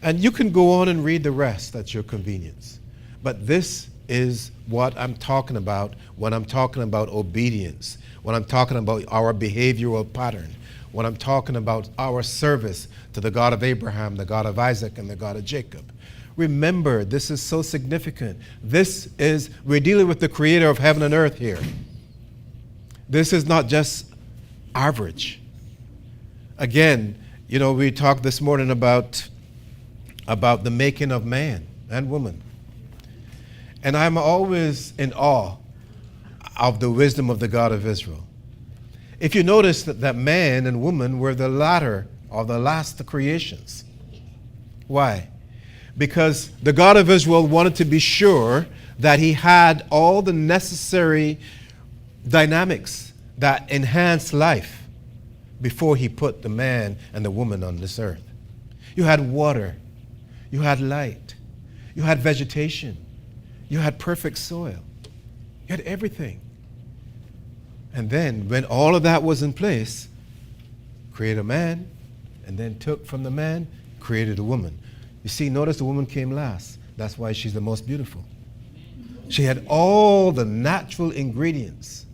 And you can go on and read the rest at your convenience. But this is what I'm talking about when I'm talking about obedience, when I'm talking about our behavioral pattern, when I'm talking about our service to the God of Abraham, the God of Isaac, and the God of Jacob. Remember, this is so significant. We're dealing with the creator of heaven and earth here. This is not just average. Again, we talked this morning about the making of man and woman. And I'm always in awe of the wisdom of the God of Israel. If you notice that man and woman were the latter or the last creations. Why? Because the God of Israel wanted to be sure that he had all the necessary dynamics that enhance life before he put the man and the woman on this earth. You had water, you had light, you had vegetation, you had perfect soil, you had everything. And then when all of that was in place, create a man, and then took from the man, created a woman. You see, notice the woman came last. That's why she's the most beautiful. She had all the natural ingredients.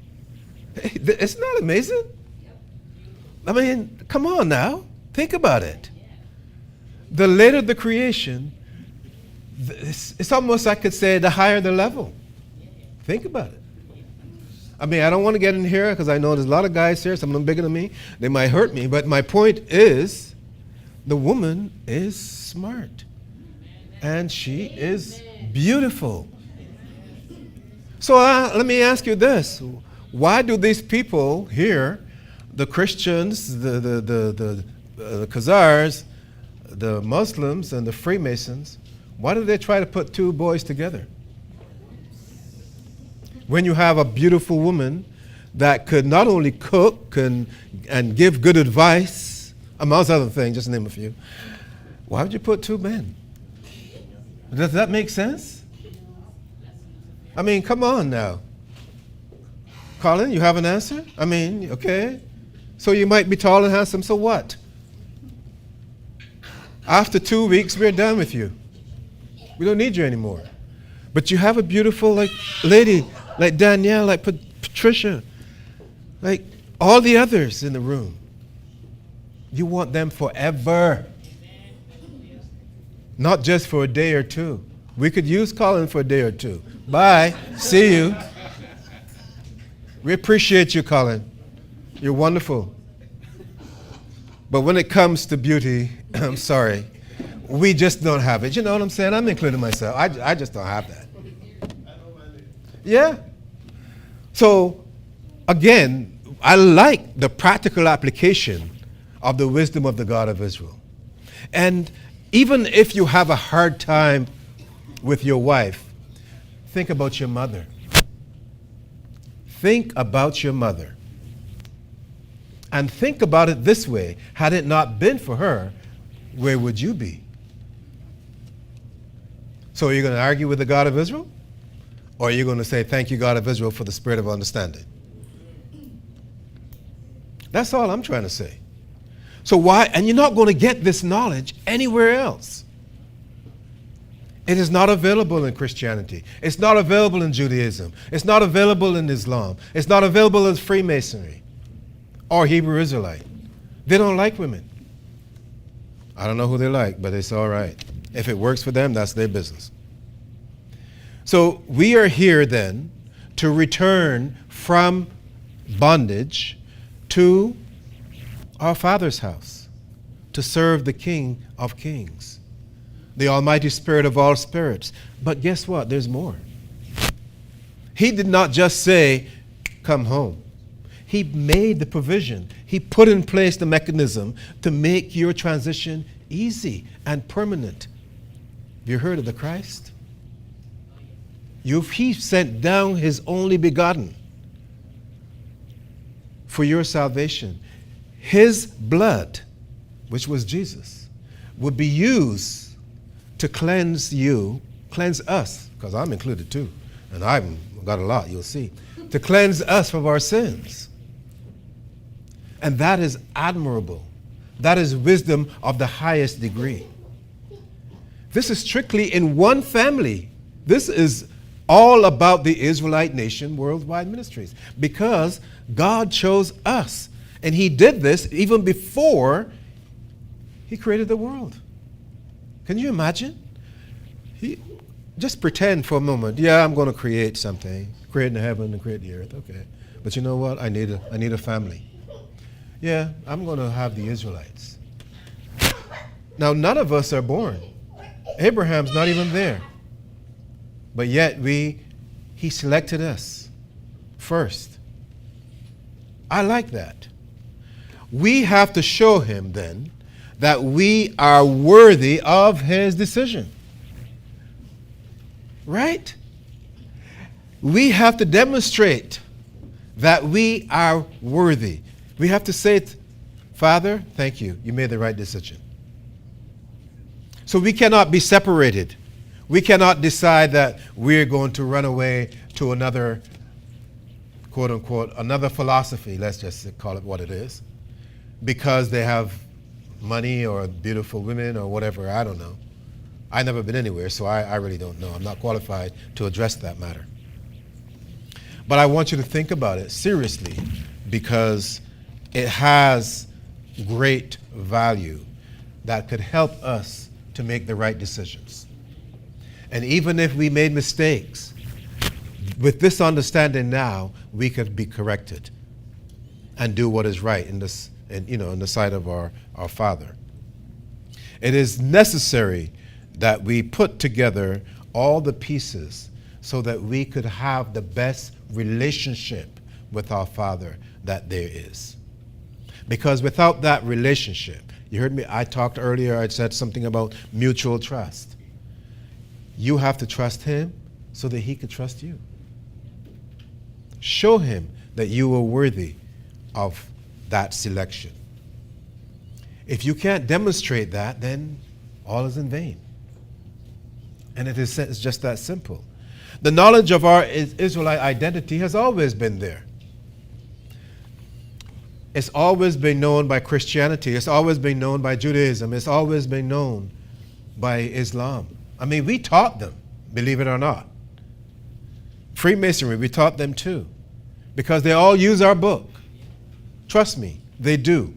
Isn't that amazing? I mean, come on now. Think about it. The later the creation, it's almost, I could say, the higher the level. Think about it. I mean, I don't want to get in here because I know there's a lot of guys here, some of them bigger than me. They might hurt me. But my point is, the woman is smart. And she is beautiful. So let me ask you this. Why do these people here, the Christians, the Khazars, the Muslims, and the Freemasons, why do they try to put two boys together? When you have a beautiful woman that could not only cook and give good advice, amongst other things, just to name a few, why would you put two men? Does that make sense? I mean, come on now. Colin, you have an answer? I mean, okay. So you might be tall and handsome, so what? After 2 weeks, we're done with you. We don't need you anymore. But you have a beautiful lady, like Danielle, like Patricia, like all the others in the room. You want them forever. Not just for a day or two. We could use Colin for a day or two. Bye. See you. We appreciate you, Colin. You're wonderful. But when it comes to beauty, I'm sorry, we just don't have it. You know what I'm saying? I'm including myself. I just don't have that. Yeah. So, again, I like the practical application of the wisdom of the God of Israel. And even if you have a hard time with your wife, think about your mother. Think about your mother. And think about it this way. Had it not been for her, where would you be? So are you going to argue with the God of Israel? Or are you going to say, thank you, God of Israel, for the spirit of understanding? That's all I'm trying to say. So why? And you're not going to get this knowledge anywhere else. It is not available in Christianity. It's not available in Judaism. It's not available in Islam. It's not available in Freemasonry or Hebrew Israelite. They don't like women. I don't know who they like, but it's all right. If it works for them, that's their business. So we are here then to return from bondage to our Father's house, to serve the King of Kings, the Almighty Spirit of all spirits. But guess what? There's more. He did not just say, come home. He made the provision. He put in place the mechanism to make your transition easy and permanent. Have you heard of the Christ? He sent down his only begotten for your salvation. his blood, which was Jesus, would be used to cleanse us, because I'm included too, and I've got a lot, you'll see, to cleanse us from our sins. And that is admirable. That is wisdom of the highest degree. This is strictly in one family. This is all about the Israelite Nation Worldwide Ministries, because God chose us. And he did this even before he created the world. Can you imagine? Just pretend for a moment, yeah, I'm going to create something, create the heaven and create the earth, okay. But you know what? I need a family. Yeah, I'm going to have the Israelites. Now, none of us are born. Abraham's not even there. But yet he selected us first. I like that. We have to show him then that we are worthy of his decision. Right? We have to demonstrate that we are worthy. We have to say, Father, thank you. You made the right decision. So we cannot be separated. We cannot decide that we're going to run away to another, quote unquote, another philosophy, let's just call it what it is, because they have money or beautiful women or whatever, I don't know. I've never been anywhere, so I really don't know. I'm not qualified to address that matter. But I want you to think about it seriously, because it has great value that could help us to make the right decisions. And even if we made mistakes, with this understanding now, we could be corrected and do what is right in the sight of our Father. It is necessary that we put together all the pieces so that we could have the best relationship with our Father that there is. Because without that relationship, you heard me, I talked earlier, I said something about mutual trust. You have to trust him so that he can trust you. Show him that you are worthy of that selection. If you can't demonstrate that, then all is in vain. And it's just that simple. The knowledge of our Israelite identity has always been there. It's always been known by Christianity. It's always been known by Judaism. It's always been known by Islam. I mean, we taught them, believe it or not. Freemasonry, we taught them too, because they all use our book. Trust me, they do.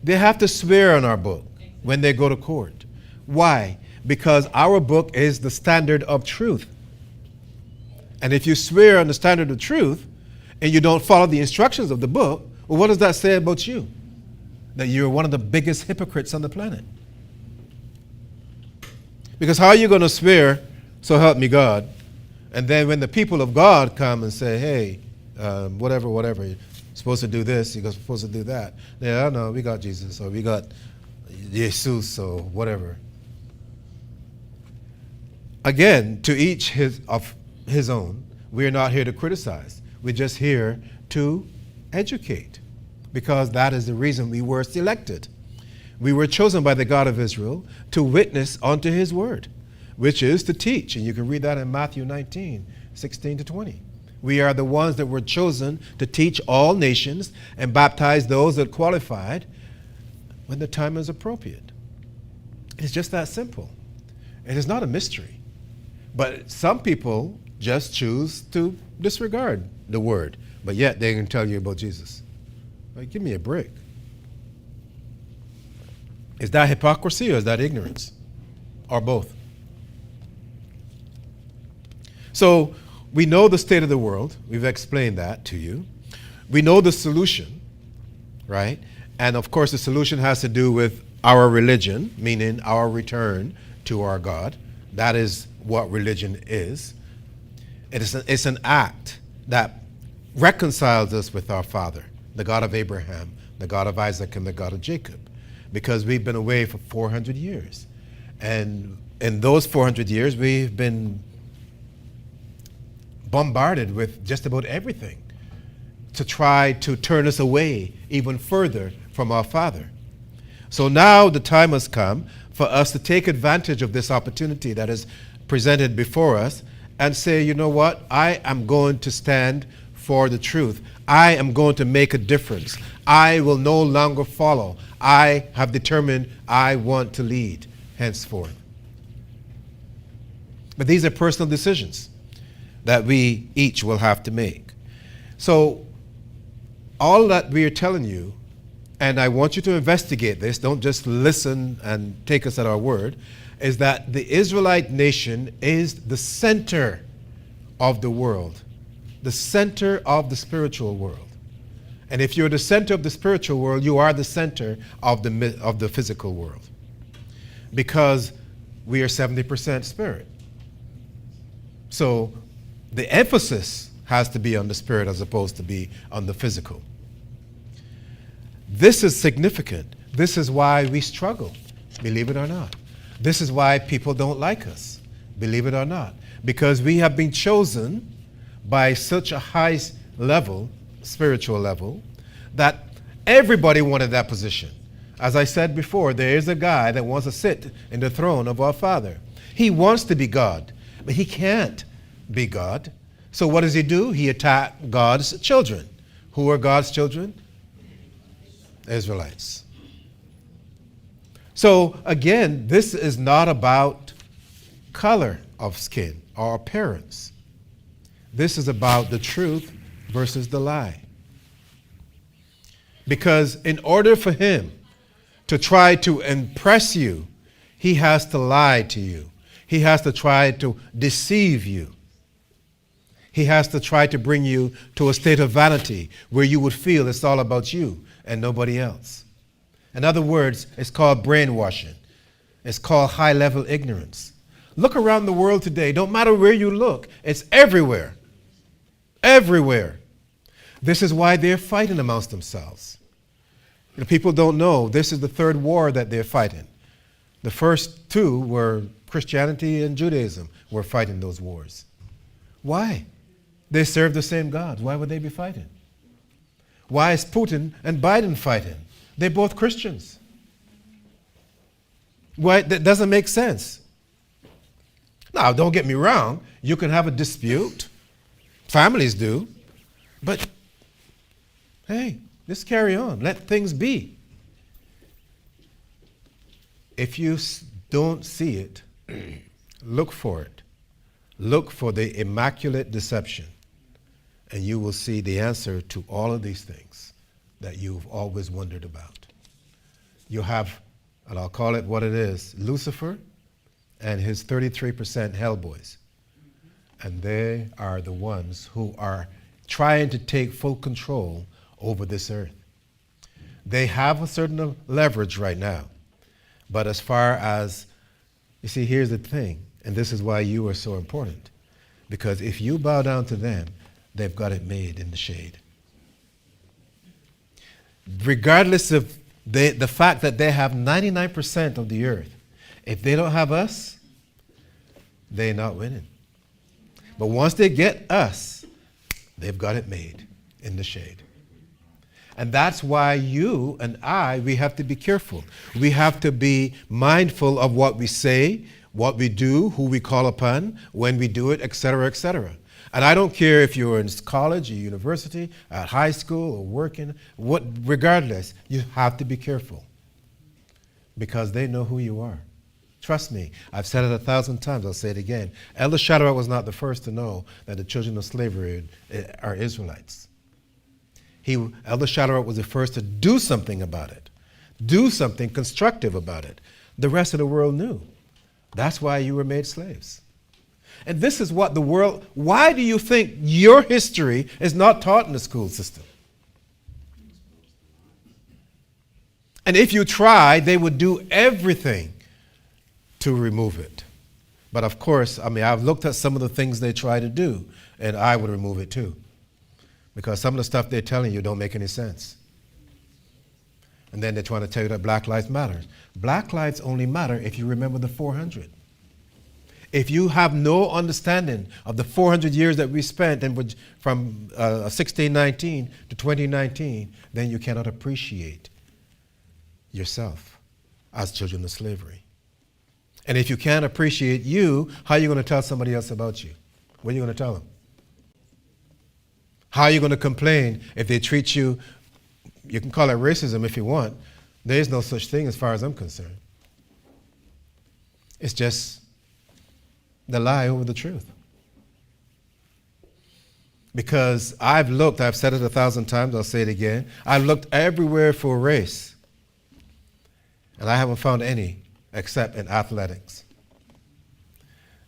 They have to swear on our book when they go to court. Why? Because our book is the standard of truth. And if you swear on the standard of truth and you don't follow the instructions of the book, well, what does that say about you? That you're one of the biggest hypocrites on the planet. Because how are you going to swear, so help me God, and then when the people of God come and say, hey, whatever, you're supposed to do this, you're supposed to do that. Yeah, no, we got Jesus, or we got Jesus, or whatever. Again, to each of his own. We're not here to criticize. We're just here to educate, because that is the reason we were selected. We were chosen by the God of Israel to witness unto his word, which is to teach. And you can read that in Matthew 19, 16 to 20. We are the ones that were chosen to teach all nations and baptize those that qualified when the time is appropriate. It's just that simple. It is not a mystery. But some people just choose to disregard the word, but yet they can tell you about Jesus. Like, give me a break. Is that hypocrisy or is that ignorance? Or both? So we know the state of the world. We've explained that to you. We know the solution, right? And of course, the solution has to do with our religion, meaning our return to our God. That is what religion is. It's an act that reconciles us with our Father, the God of Abraham, the God of Isaac, and the God of Jacob, because we've been away for 400 years. And in those 400 years, we've been bombarded with just about everything to try to turn us away even further from our Father. So now the time has come for us to take advantage of this opportunity that is presented before us and say, you know what? I am going to stand for the truth. I am going to make a difference. I will no longer follow. I have determined I want to lead henceforth. But these are personal decisions that we each will have to make. So all that we are telling you, and I want you to investigate this, don't just listen and take us at our word, is that the Israelite nation is the center of the world, the center of the spiritual world. And if you're the center of the spiritual world, you are the center of the physical world, because we are 70% spirit. So the emphasis has to be on the spirit as opposed to be on the physical. This is significant. This is why we struggle, believe it or not. This is why people don't like us, believe it or not. Because we have been chosen by such a high level, spiritual level, that everybody wanted that position. As I said before, there is a guy that wants to sit in the throne of our Father. He wants to be God, but he can't be God. So what does he do? He attacks God's children. Who are God's children? Israelites. So again, this is not about color of skin or appearance. This is about the truth versus the lie. Because in order for him to try to impress you, he has to lie to you. He has to try to deceive you. He has to try to bring you to a state of vanity where you would feel it's all about you and nobody else. In other words, it's called brainwashing. It's called high-level ignorance. Look around the world today. Don't matter where you look. It's everywhere. Everywhere. This is why they're fighting amongst themselves. The people don't know this is the third war that they're fighting. The first two were Christianity and Judaism were fighting those wars. Why? They serve the same God. Why would they be fighting? Why is Putin and Biden fighting? They're both Christians. Why? That doesn't make sense. Now, don't get me wrong. You can have a dispute. Families do. But, hey, just carry on. Let things be. If you don't see it, look for it. Look for the immaculate deception, and you will see the answer to all of these things that you've always wondered about. You have, and I'll call it what it is, Lucifer and his 33% hellboys. And they are the ones who are trying to take full control over this earth. They have a certain leverage right now. But as far as, you see, here's the thing, and this is why you are so important. Because if you bow down to them, they've got it made in the shade. Regardless of the fact that they have 99% of the earth, if they don't have us, they're not winning. But once they get us, they've got it made in the shade. And that's why you and I, we have to be careful. We have to be mindful of what we say, what we do, who we call upon, when we do it, etc., etc. And I don't care if you're in college or university, at high school or working, regardless, you have to be careful because they know who you are. Trust me, I've said it 1,000 times, I'll say it again. Elder Shadrach was not the first to know that the children of slavery are Israelites. Elder Shadrach was the first to do something about it, do something constructive about it. The rest of the world knew. That's why you were made slaves. And this is what the world, why do you think your history is not taught in the school system? And if you try, they would do everything to remove it. But of course, I mean, I've looked at some of the things they try to do, and I would remove it too. Because some of the stuff they're telling you don't make any sense. And then they're trying to tell you that Black Lives Matter. Black lives only matter if you remember the 400. If you have no understanding of the 400 years that we spent from 1619 to 2019, then you cannot appreciate yourself as children of slavery. And if you can't appreciate you, how are you going to tell somebody else about you? What are you going to tell them? How are you going to complain if they treat you? You can call it racism if you want. There is no such thing as far as I'm concerned. It's just the lie over the truth. Because I've said it 1,000 times, I'll say it again. I've looked everywhere for race. And I haven't found any except in athletics.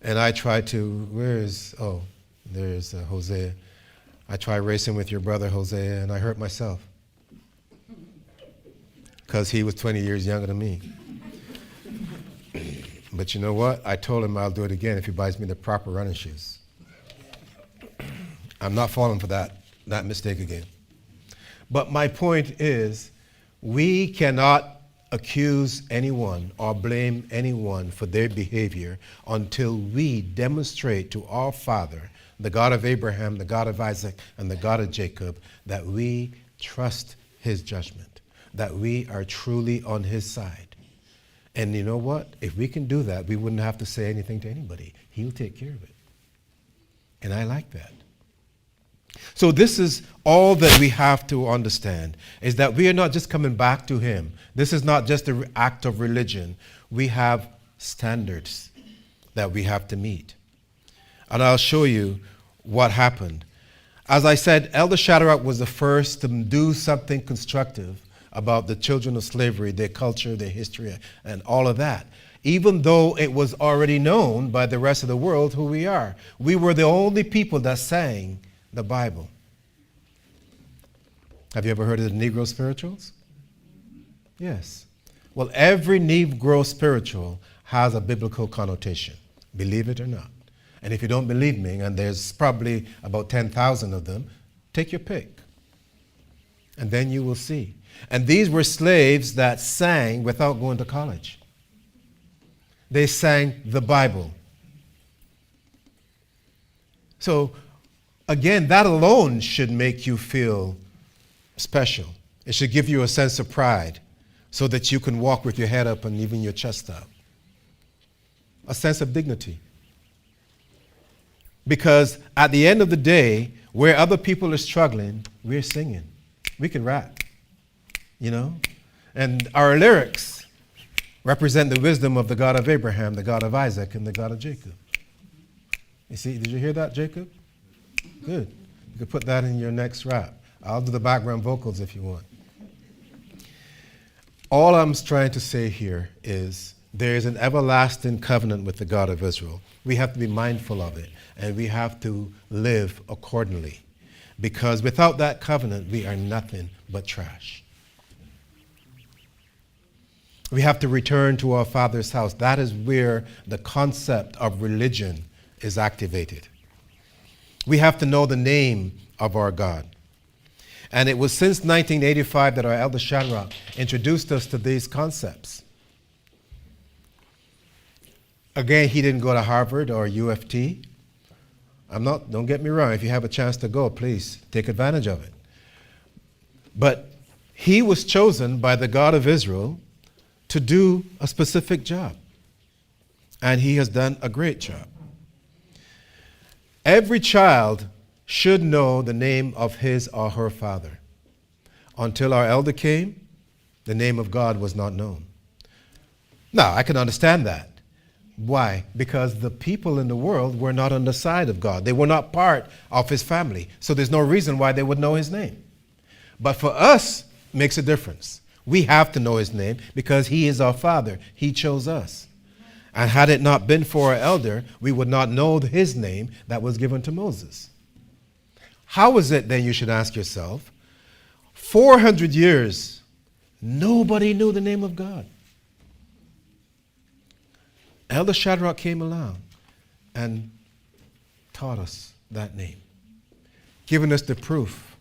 And I tried to, there's Hosea. I tried racing with your brother Hosea, and I hurt myself. Because he was 20 years younger than me. But you know what? I told him I'll do it again if he buys me the proper running shoes. I'm not falling for that mistake again. But my point is, we cannot accuse anyone or blame anyone for their behavior until we demonstrate to our Father, the God of Abraham, the God of Isaac, and the God of Jacob, that we trust his judgment, that we are truly on his side. And you know what? If we can do that, we wouldn't have to say anything to anybody. He'll take care of it. And I like that. So this is all that we have to understand, is that we are not just coming back to him. This is not just an act of religion. We have standards that we have to meet. And I'll show you what happened. As I said, Elder Shadrach was the first to do something constructive about the children of slavery, their culture, their history, and all of that. Even though it was already known by the rest of the world who we are. We were the only people that sang the Bible. Have you ever heard of the Negro spirituals? Yes. Well, every Negro spiritual has a biblical connotation, believe it or not. And if you don't believe me, and there's probably about 10,000 of them, take your pick. And then you will see. And these were slaves that sang without going to college. They sang the Bible. So, again, that alone should make you feel special. It should give you a sense of pride so that you can walk with your head up and even your chest out. A sense of dignity. Because at the end of the day, where other people are struggling, we're singing. We can rap, you know? And our lyrics represent the wisdom of the God of Abraham, the God of Isaac, and the God of Jacob. You see, did you hear that, Jacob? Good. You could put that in your next rap. I'll do the background vocals if you want. All I'm trying to say here is there is an everlasting covenant with the God of Israel. We have to be mindful of it, and we have to live accordingly. Because without that covenant, we are nothing but trash. We have to return to our Father's house. That is where the concept of religion is activated. We have to know the name of our God. And it was since 1985 that our Elder Shadrach introduced us to these concepts. Again, he didn't go to Harvard or UFT. Don't get me wrong, if you have a chance to go, please take advantage of it. But he was chosen by the God of Israel to do a specific job. And he has done a great job. Every child should know the name of his or her father. Until our elder came, the name of God was not known. Now, I can understand that. Why? Because the people in the world were not on the side of God. They were not part of his family. So there's no reason why they would know his name. But for us, it makes a difference. We have to know his name because he is our father. He chose us. And had it not been for our elder, we would not know his name that was given to Moses. How is it then, you should ask yourself, 400 years, nobody knew the name of God? Elder Shadrach came along and taught us that name, giving us the proof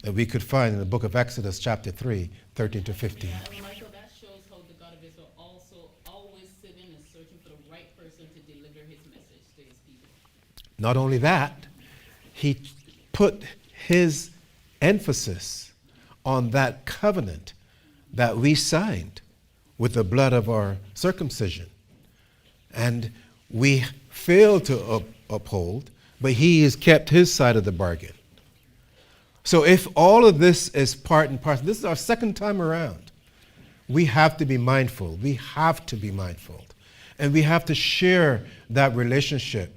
that we could find in the book of Exodus chapter 3, 13 to 15. Michael, that shows how the God of Israel also always sit in a searching for the right person to deliver his message to his people. Not only that, he put his emphasis on that covenant that we signed with the blood of our circumcision. And we failed to uphold, but he has kept his side of the bargain. So if all of this is part and parcel, this is our second time around, we have to be mindful. We have to be mindful. And we have to share that relationship,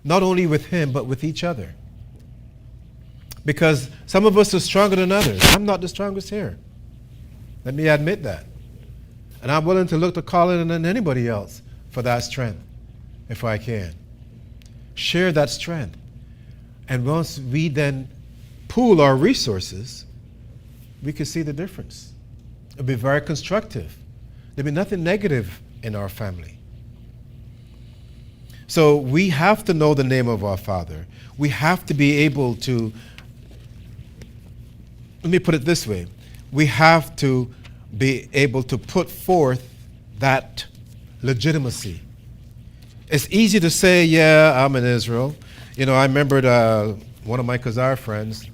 not only with him, but with each other. Because some of us are stronger than others. I'm not the strongest here. Let me admit that. And I'm willing to look to Colin and anybody else for that strength, if I can. Share that strength. And once we then pool our resources, we can see the difference. It'll be very constructive. There'll be nothing negative in our family. So we have to know the name of our Father. We have to be able to, let me put it this way, we have to be able to put forth that legitimacy. It's easy to say, yeah, I'm in Israel. You know, I remembered one of my Khazar friends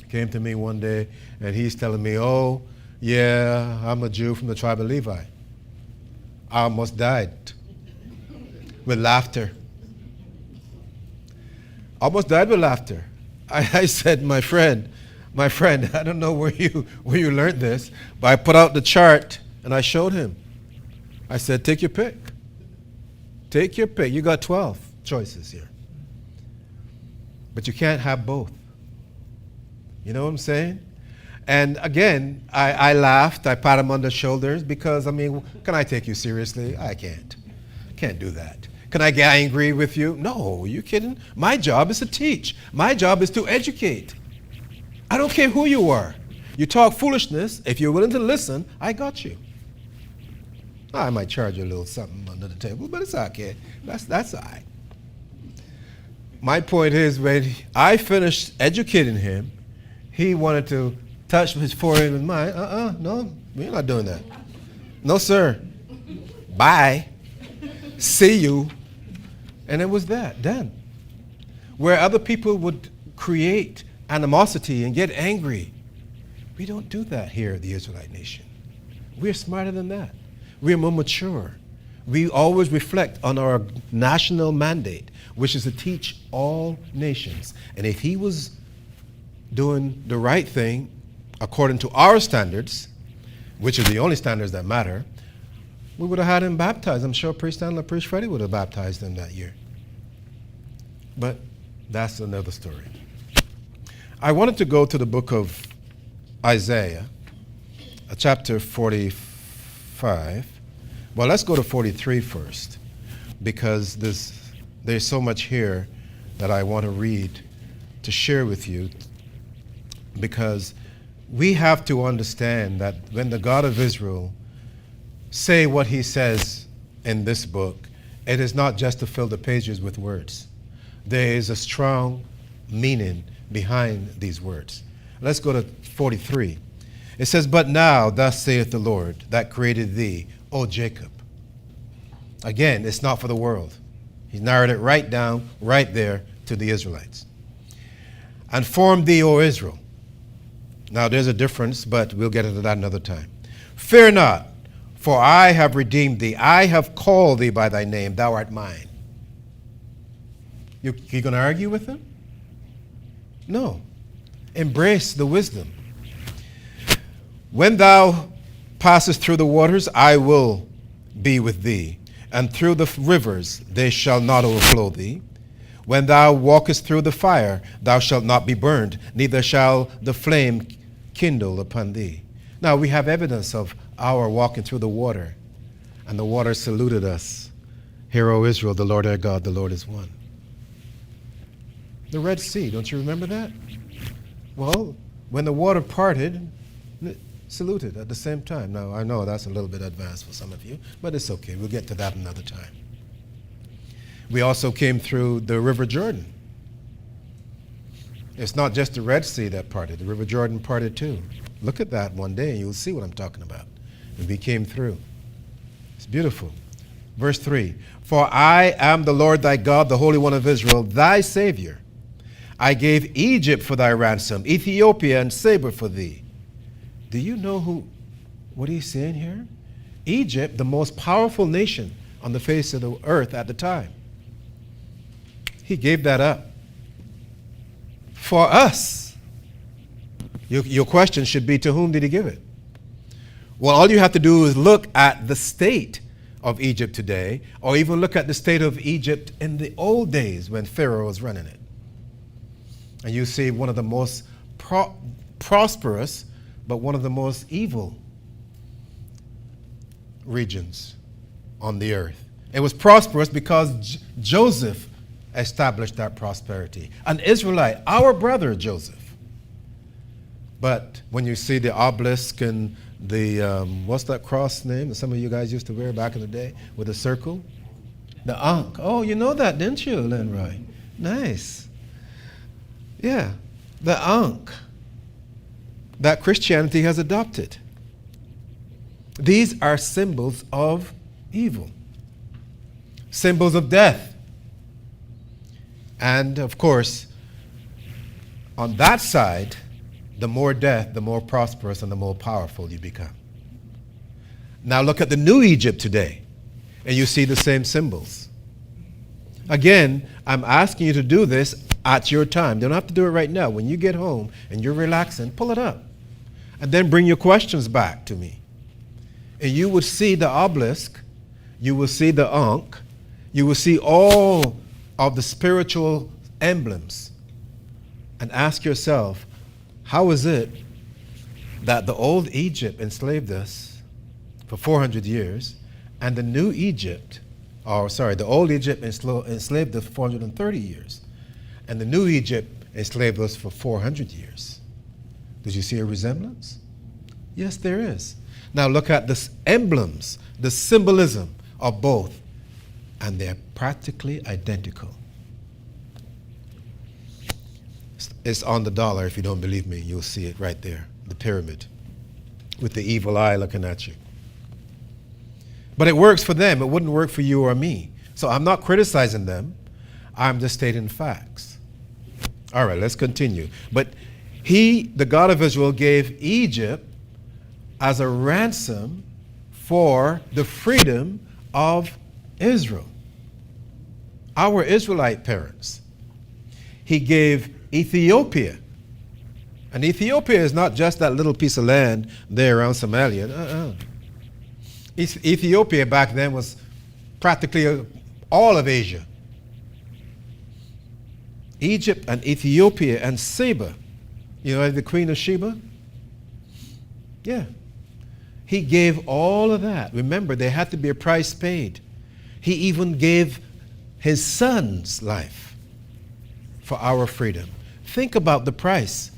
came to me one day and he's telling me, oh, yeah, I'm a Jew from the tribe of Levi. I almost died with laughter. Almost died with laughter. I said, my friend, I don't know where you learned this, but I put out the chart and I showed him. I said, take your pick. Take your pick. You got 12 choices here. But you can't have both. You know what I'm saying? And again, I laughed. I pat him on the shoulders because, I mean, can I take you seriously? I can't. Can't do that. Can I get angry with you? No, you kidding? My job is to teach. My job is to educate. I don't care who you are. You talk foolishness. If you're willing to listen, I got you. I might charge you a little something under the table, but it's okay. That's all right. My point is, when I finished educating him, he wanted to touch his forehead with mine. No, we're not doing that. No, sir. Bye. See you. And it was that, done. Where other people would create animosity and get angry, we don't do that here at the Israelite nation. We're smarter than that. We're more mature. We always reflect on our national mandate, which is to teach all nations. And if he was doing the right thing according to our standards, which are the only standards that matter, we would have had him baptized. I'm sure Priest Stanley, Priest Freddie would have baptized him that year. But that's another story. I wanted to go to the book of Isaiah, chapter 45. Well, let's go to 43 first, because there's so much here that I want to read to share with you, because we have to understand that when the God of Israel say what he says in this book, it is not just to fill the pages with words. There is a strong meaning behind these words. Let's go to 43. It says, but now, thus saith the Lord, that created thee, O Jacob. Again, it's not for the world. He's narrowed it right down, right there to the Israelites. And formed thee, O Israel. Now, there's a difference, but we'll get into that another time. Fear not, for I have redeemed thee. I have called thee by thy name. Thou art mine. You going to argue with him? No. Embrace the wisdom. When thou passest through the waters, I will be with thee. And through the rivers, they shall not overflow thee. When thou walkest through the fire, thou shalt not be burned, neither shall the flame kindle upon thee. Now we have evidence of our walking through the water, and the water saluted us. Hear, O Israel, the Lord our God, the Lord is one. The Red Sea, don't you remember that? Well, when the water parted, it saluted at the same time. Now, I know that's a little bit advanced for some of you, but it's okay. We'll get to that another time. We also came through the River Jordan. It's not just the Red Sea that parted. The River Jordan parted too. Look at that one day and you'll see what I'm talking about. And we came through. It's beautiful. Verse 3, for I am the Lord thy God, the Holy One of Israel, thy Savior. I gave Egypt for thy ransom, Ethiopia and Seba for thee. Do you know what he's saying here? Egypt, the most powerful nation on the face of the earth at the time. He gave that up for us. Your question should be, to whom did he give it? Well, all you have to do is look at the state of Egypt today, or even look at the state of Egypt in the old days when Pharaoh was running it. And you see one of the most prosperous, but one of the most evil regions on the earth. It was prosperous because Joseph established that prosperity. An Israelite, our brother Joseph. But when you see the obelisk and the, what's that cross name that some of you guys used to wear back in the day with a circle? The Ankh. Oh, you know that, didn't you, Lenroy? Nice. Yeah, the Ankh that Christianity has adopted. These are symbols of evil, symbols of death. And of course, on that side, the more death, the more prosperous and the more powerful you become. Now look at the new Egypt today, and you see the same symbols. Again, I'm asking you to do this at your time. You don't have to do it right now. When you get home and you're relaxing, pull it up. And then bring your questions back to me. And you will see the obelisk, you will see the Ankh, you will see all of the spiritual emblems. And ask yourself, how is it that the old Egypt enslaved us for 400 years, and the new Egypt, the old Egypt enslaved us for 430 years, and the new Egypt enslaved us for 400 years? Did you see a resemblance? Yes, there is. Now look at the emblems, the symbolism of both, and they're practically identical. It's on the dollar. If you don't believe me, you'll see it right there, the pyramid, with the evil eye looking at you. But it works for them. It wouldn't work for you or me. So I'm not criticizing them. I'm just stating facts. All right, let's continue. But he, the God of Israel, gave Egypt as a ransom for the freedom of Israel, our Israelite parents. He gave Ethiopia. And Ethiopia is not just that little piece of land there around Somalia. Ethiopia back then was practically all of Asia. Egypt and Ethiopia and Seba. You know, the Queen of Sheba? Yeah. He gave all of that. Remember, there had to be a price paid. He even gave his son's life for our freedom. Think about the price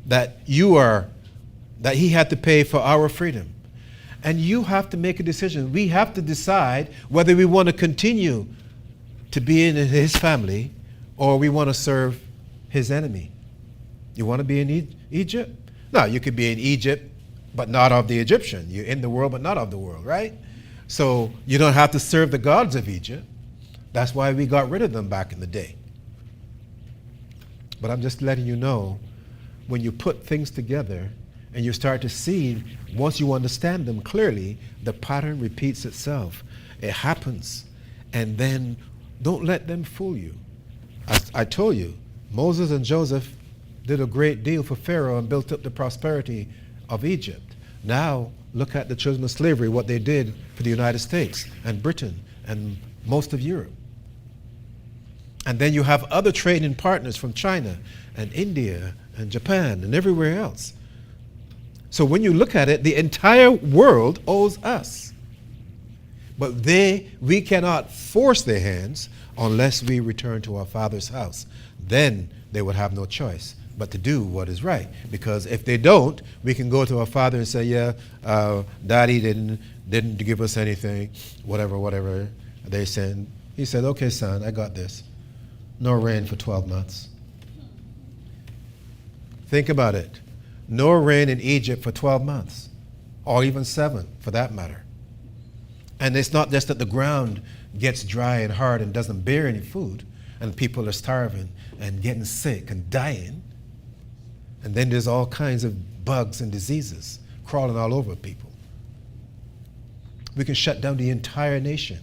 that he had to pay for our freedom. And you have to make a decision. We have to decide whether we want to continue to be in his family or we want to serve his enemy. You want to be in Egypt? No, you could be in Egypt, but not of the Egyptian. You're in the world, but not of the world, right? So you don't have to serve the gods of Egypt. That's why we got rid of them back in the day. But I'm just letting you know, when you put things together and you start to see, once you understand them clearly, the pattern repeats itself. It happens. And then don't let them fool you. I told you, Moses and Joseph did a great deal for Pharaoh and built up the prosperity of Egypt. Now, look at the children of slavery, what they did for the United States and Britain and most of Europe. And then you have other trading partners from China and India and Japan and everywhere else. So when you look at it, the entire world owes us. But we cannot force their hands unless we return to our Father's house. Then they would have no choice but to do what is right. Because if they don't, we can go to our Father and say, yeah, Daddy didn't give us anything, whatever they said. He said, okay, son, I got this. No rain for 12 months. Think about it. No rain in Egypt for 12 months, or even 7 for that matter. And it's not just that the ground gets dry and hard and doesn't bear any food, and people are starving and getting sick and dying. And then there's all kinds of bugs and diseases crawling all over people. We can shut down the entire nation,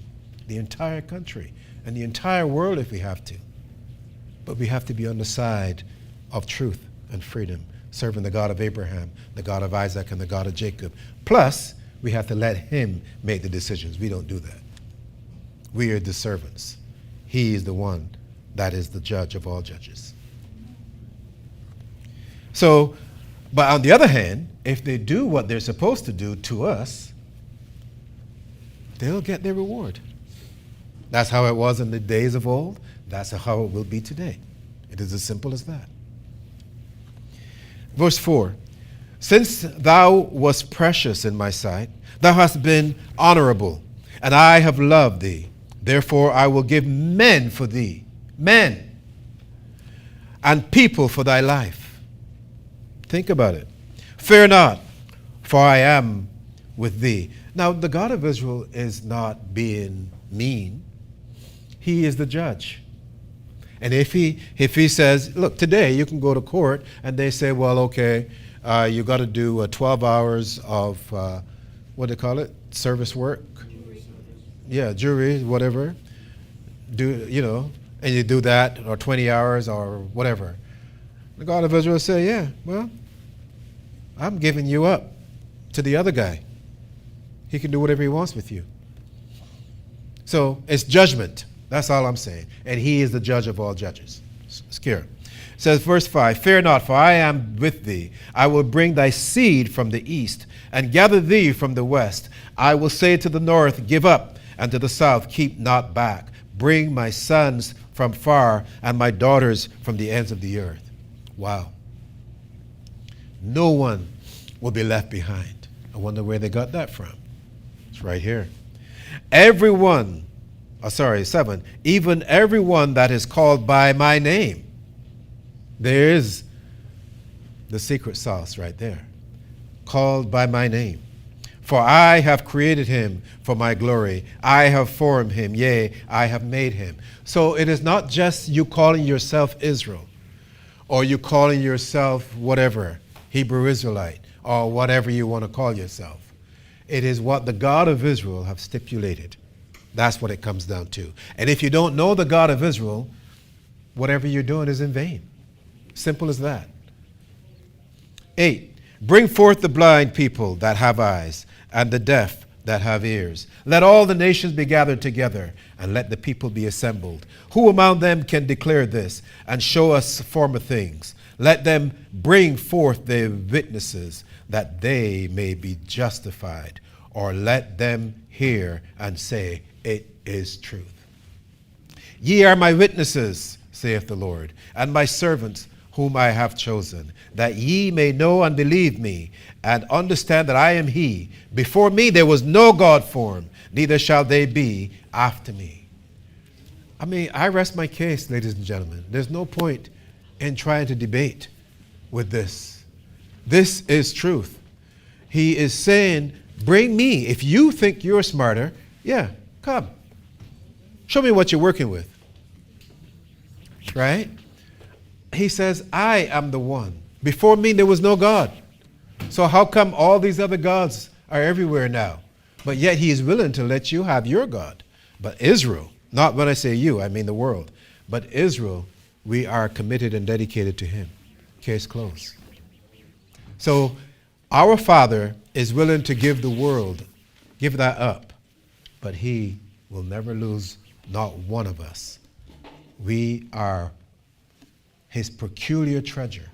the entire country, and the entire world if we have to. But we have to be on the side of truth and freedom, serving the God of Abraham, the God of Isaac, and the God of Jacob. Plus, we have to let him make the decisions. We don't do that. We are the servants. He is the one that is the judge of all judges. So, but on the other hand, if they do what they're supposed to do to us, they'll get their reward. That's how it was in the days of old. That's how it will be today. It is as simple as that. Verse 4, since thou wast precious in my sight, thou hast been honorable, and I have loved thee. Therefore I will give men for thee, men, and people for thy life. Think about it. Fear not, for I am with thee. Now, the God of Israel is not being mean. He is the judge. And if he says, look, today you can go to court, and they say, well, okay, you got to do 12 hours of, what do they call it, service work? Yeah, jury, whatever. And you do that, or 20 hours, or whatever. The God of Israel say, yeah, well, I'm giving you up to the other guy. He can do whatever he wants with you. So it's judgment. That's all I'm saying. And he is the judge of all judges. Scare. It says, verse 5, fear not, for I am with thee. I will bring thy seed from the east, and gather thee from the west. I will say to the north, give up, and to the south, keep not back. Bring my sons from far, and my daughters from the ends of the earth. Wow. No one will be left behind. I wonder where they got that from. It's right here. 7, even everyone that is called by my name. There is the secret sauce right there. Called by my name. For I have created him for my glory. I have formed him. Yea, I have made him. So it is not just you calling yourself Israel, or you calling yourself whatever, Hebrew Israelite, or whatever you want to call yourself. It is what the God of Israel have stipulated. That's what it comes down to. And if you don't know the God of Israel, whatever you're doing is in vain. Simple as that. 8, bring forth the blind people that have eyes, and the deaf that have ears. Let all the nations be gathered together, and let the people be assembled. Who among them can declare this, and show us former things? Let them bring forth their witnesses, that they may be justified. Or let them hear and say, it is truth. Ye are my witnesses, saith the Lord, and my servants whom I have chosen, that ye may know and believe me, and understand that I am he. Before me there was no God formed, neither shall they be after me. I mean, I rest my case, ladies and gentlemen. There's no point in trying to debate with this. This is truth. He is saying, bring me. If you think you're smarter, yeah, come. Show me what you're working with. Right? He says, I am the one. Before me, there was no God. So how come all these other gods are everywhere now? But yet he is willing to let you have your God. But Israel, not when I say you, I mean the world. But Israel, we are committed and dedicated to him. Case closed. So our Father is willing to give the world, give that up. But he will never lose not one of us. We are his peculiar treasure.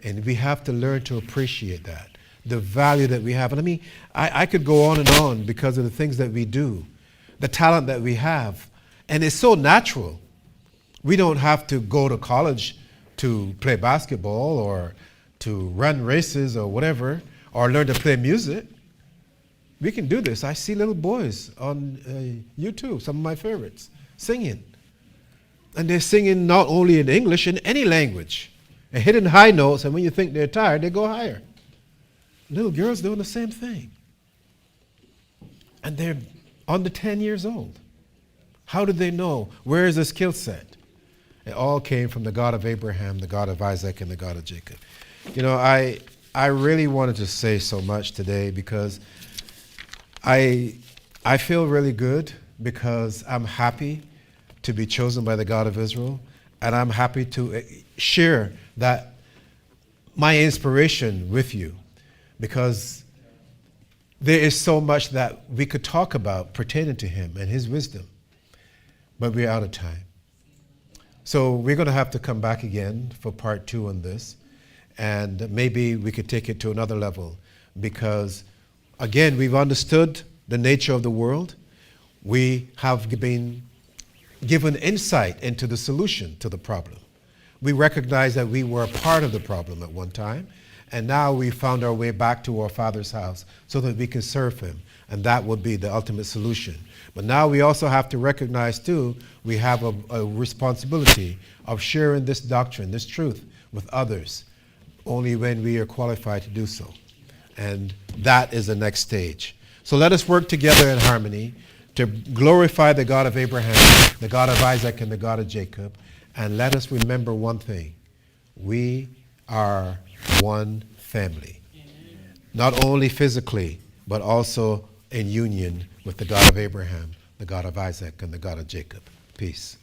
And we have to learn to appreciate that, the value that we have. And I mean, I could go on and on because of the things that we do, the talent that we have. And it's so natural. We don't have to go to college to play basketball or to run races or whatever, or learn to play music. We can do this. I see little boys on YouTube, some of my favorites, singing. And they're singing not only in English, in any language. And hitting high notes, and when you think they're tired, they go higher. Little girls doing the same thing. And they're under 10 years old. How did they know? Where is the skill set? It all came from the God of Abraham, the God of Isaac, and the God of Jacob. You know, I really wanted to say so much today because I feel really good because I'm happy to be chosen by the God of Israel, and I'm happy to share that my inspiration with you, because there is so much that we could talk about pertaining to him and his wisdom, but we're out of time. So we're going to have to come back again for part 2 on this, and maybe we could take it to another level, because again, we've understood the nature of the world. We have been given insight into the solution to the problem. We recognize that we were a part of the problem at one time, and now we found our way back to our Father's house so that we can serve him, and that would be the ultimate solution. But now we also have to recognize too, we have a responsibility of sharing this doctrine, this truth with others, only when we are qualified to do so. And that is the next stage. So let us work together in harmony to glorify the God of Abraham, the God of Isaac, and the God of Jacob. And let us remember one thing. We are one family. Not only physically, but also in union with the God of Abraham, the God of Isaac, and the God of Jacob. Peace.